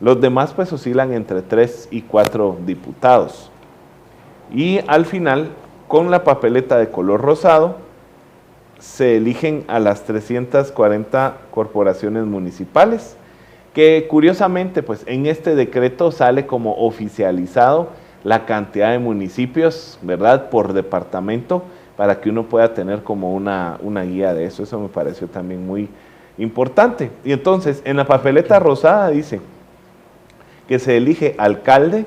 Los demás pues oscilan entre 3 y 4 diputados. Y al final, con la papeleta de color rosado, se eligen a las 340 corporaciones municipales, que curiosamente pues en este decreto sale como oficializado la cantidad de municipios, ¿verdad?, por departamento, para que uno pueda tener como una guía de eso. Eso me pareció también muy importante. Y entonces, en la papeleta rosada dice que se elige alcalde,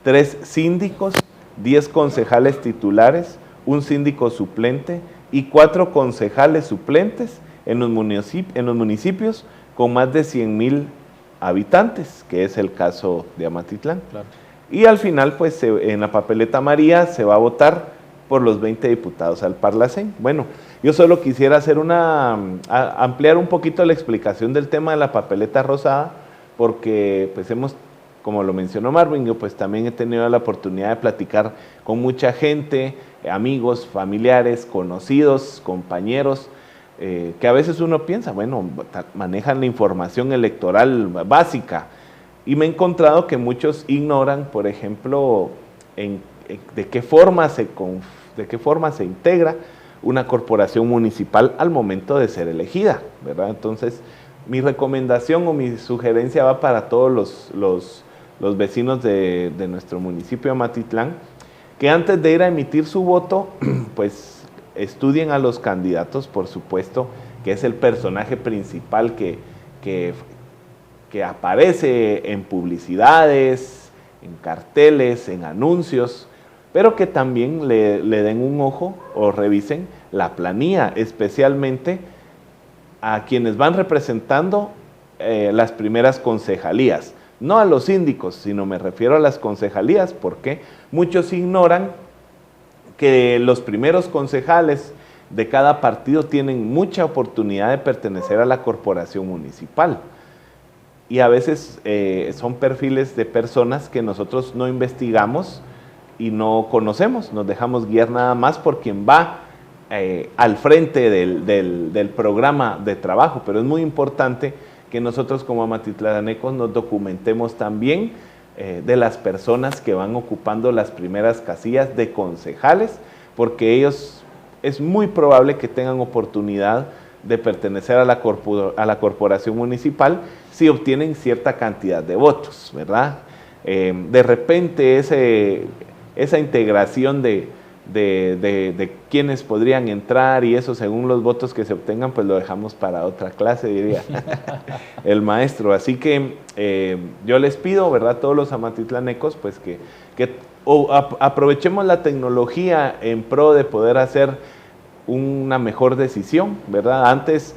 3 síndicos, 10 concejales titulares, un síndico suplente y 4 concejales suplentes en los municipios con más de 100,000 habitantes, que es el caso de Amatitlán. Claro. Y al final, pues en la papeleta amarilla se va a votar por los 20 diputados al Parlacén. Bueno, yo solo quisiera hacer ampliar un poquito la explicación del tema de la papeleta rosada, porque pues como lo mencionó Marvin, yo pues también he tenido la oportunidad de platicar con mucha gente, amigos, familiares, conocidos, compañeros, que a veces uno piensa, manejan la información electoral básica, y me he encontrado que muchos ignoran, por ejemplo, de qué forma se integra una corporación municipal al momento de ser elegida, ¿verdad? Entonces, mi recomendación o mi sugerencia va para todos los vecinos de nuestro municipio de Amatitlán, que antes de ir a emitir su voto, pues estudien a los candidatos, por supuesto, que es el personaje principal que aparece en publicidades, en carteles, en anuncios, pero que también le den un ojo o revisen la planilla, especialmente a quienes van representando las primeras concejalías. No a los síndicos, sino me refiero a las concejalías, porque muchos ignoran que los primeros concejales de cada partido tienen mucha oportunidad de pertenecer a la corporación municipal. Y a veces son perfiles de personas que nosotros no investigamos y no conocemos, nos dejamos guiar nada más por quien va al frente del programa de trabajo, pero es muy importante que nosotros como amatitlanecos nos documentemos también de las personas que van ocupando las primeras casillas de concejales, porque ellos es muy probable que tengan oportunidad de pertenecer a la corporación municipal si obtienen cierta cantidad de votos, ¿verdad? De repente esa integración de quienes podrían entrar y eso según los votos que se obtengan, pues lo dejamos para otra clase, diría el maestro. Así que yo les pido, ¿verdad?, todos los amatitlanecos, pues que aprovechemos la tecnología en pro de poder hacer una mejor decisión, ¿verdad? Antes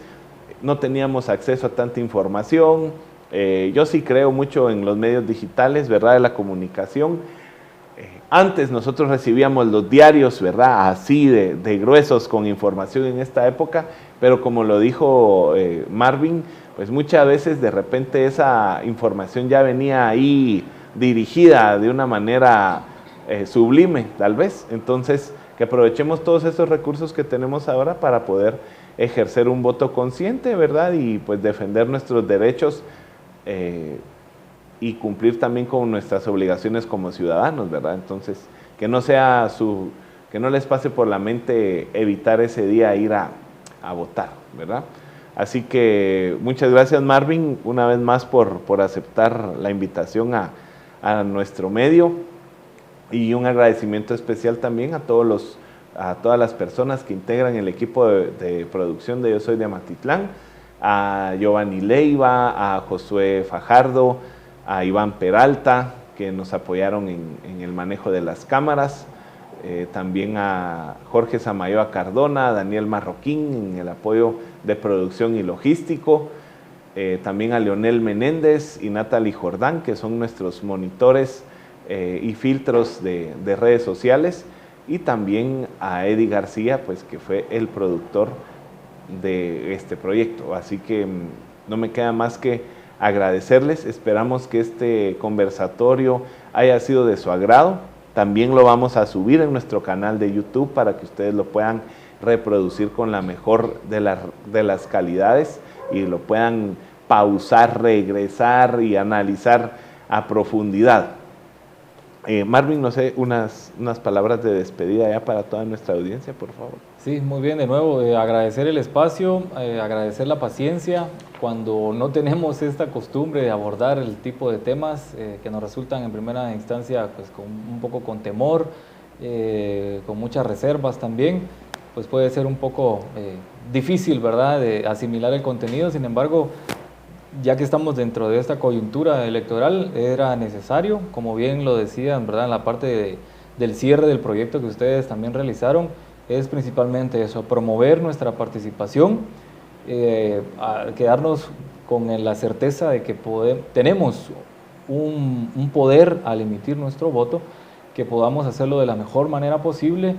no teníamos acceso a tanta información, Yo sí creo mucho en los medios digitales, ¿verdad?, de la comunicación. Antes nosotros recibíamos los diarios, ¿verdad?, así de gruesos con información en esta época, pero como lo dijo Marvin, pues muchas veces de repente esa información ya venía ahí dirigida de una manera sublime, tal vez. Entonces, que aprovechemos todos esos recursos que tenemos ahora para poder ejercer un voto consciente, ¿verdad?, y pues defender nuestros derechos y cumplir también con nuestras obligaciones como ciudadanos, ¿verdad? Entonces, que no les pase por la mente evitar ese día ir a votar, ¿verdad? Así que muchas gracias, Marvin, una vez más por aceptar la invitación a nuestro medio, y un agradecimiento especial también a todas las personas que integran el equipo de producción de Yo Soy de Amatitlán, a Giovanni Leiva, a Josué Fajardo, a Iván Peralta, que nos apoyaron en el manejo de las cámaras, también a Jorge Samayoa Cardona, a Daniel Marroquín en el apoyo de producción y logístico, también a Leonel Menéndez y Natalie Jordán, que son nuestros monitores y filtros de redes sociales, y también a Eddie García, pues, que fue el productor de este proyecto. Así que no me queda más que agradecerles. Esperamos que este conversatorio haya sido de su agrado. También lo vamos a subir en nuestro canal de YouTube para que ustedes lo puedan reproducir con la mejor de las calidades y lo puedan pausar, regresar y analizar a profundidad. Marvin, no sé, unas palabras de despedida ya para toda nuestra audiencia, por favor. Sí, muy bien, de nuevo, agradecer el espacio, agradecer la paciencia cuando no tenemos esta costumbre de abordar el tipo de temas que nos resultan en primera instancia pues un poco con temor, con muchas reservas también, pues puede ser un poco difícil, ¿verdad?, de asimilar el contenido. Sin embargo, ya que estamos dentro de esta coyuntura electoral, era necesario, como bien lo decían, ¿verdad?, en la parte del cierre del proyecto que ustedes también realizaron, es principalmente eso, promover nuestra participación, quedarnos con la certeza de que tenemos un poder al emitir nuestro voto, que podamos hacerlo de la mejor manera posible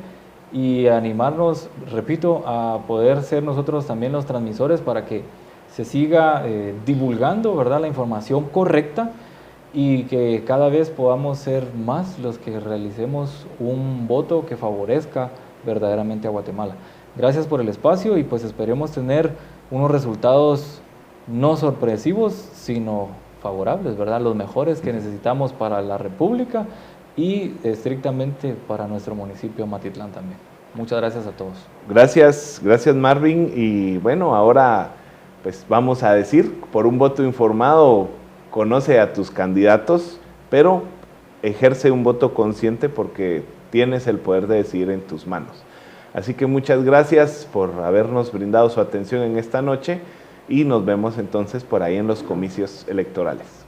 y animarnos, repito, a poder ser nosotros también los transmisores para que se siga divulgando, ¿verdad?, la información correcta, y que cada vez podamos ser más los que realicemos un voto que favorezca verdaderamente a Guatemala. Gracias por el espacio y pues esperemos tener unos resultados no sorpresivos, sino favorables, ¿verdad?, los mejores que necesitamos para la República y estrictamente para nuestro municipio Amatitlán también. Muchas gracias a todos. Gracias Marvin, y bueno, ahora pues vamos a decir, por un voto informado, conoce a tus candidatos, pero ejerce un voto consciente porque tienes el poder de decidir en tus manos. Así que muchas gracias por habernos brindado su atención en esta noche y nos vemos entonces por ahí en los comicios electorales.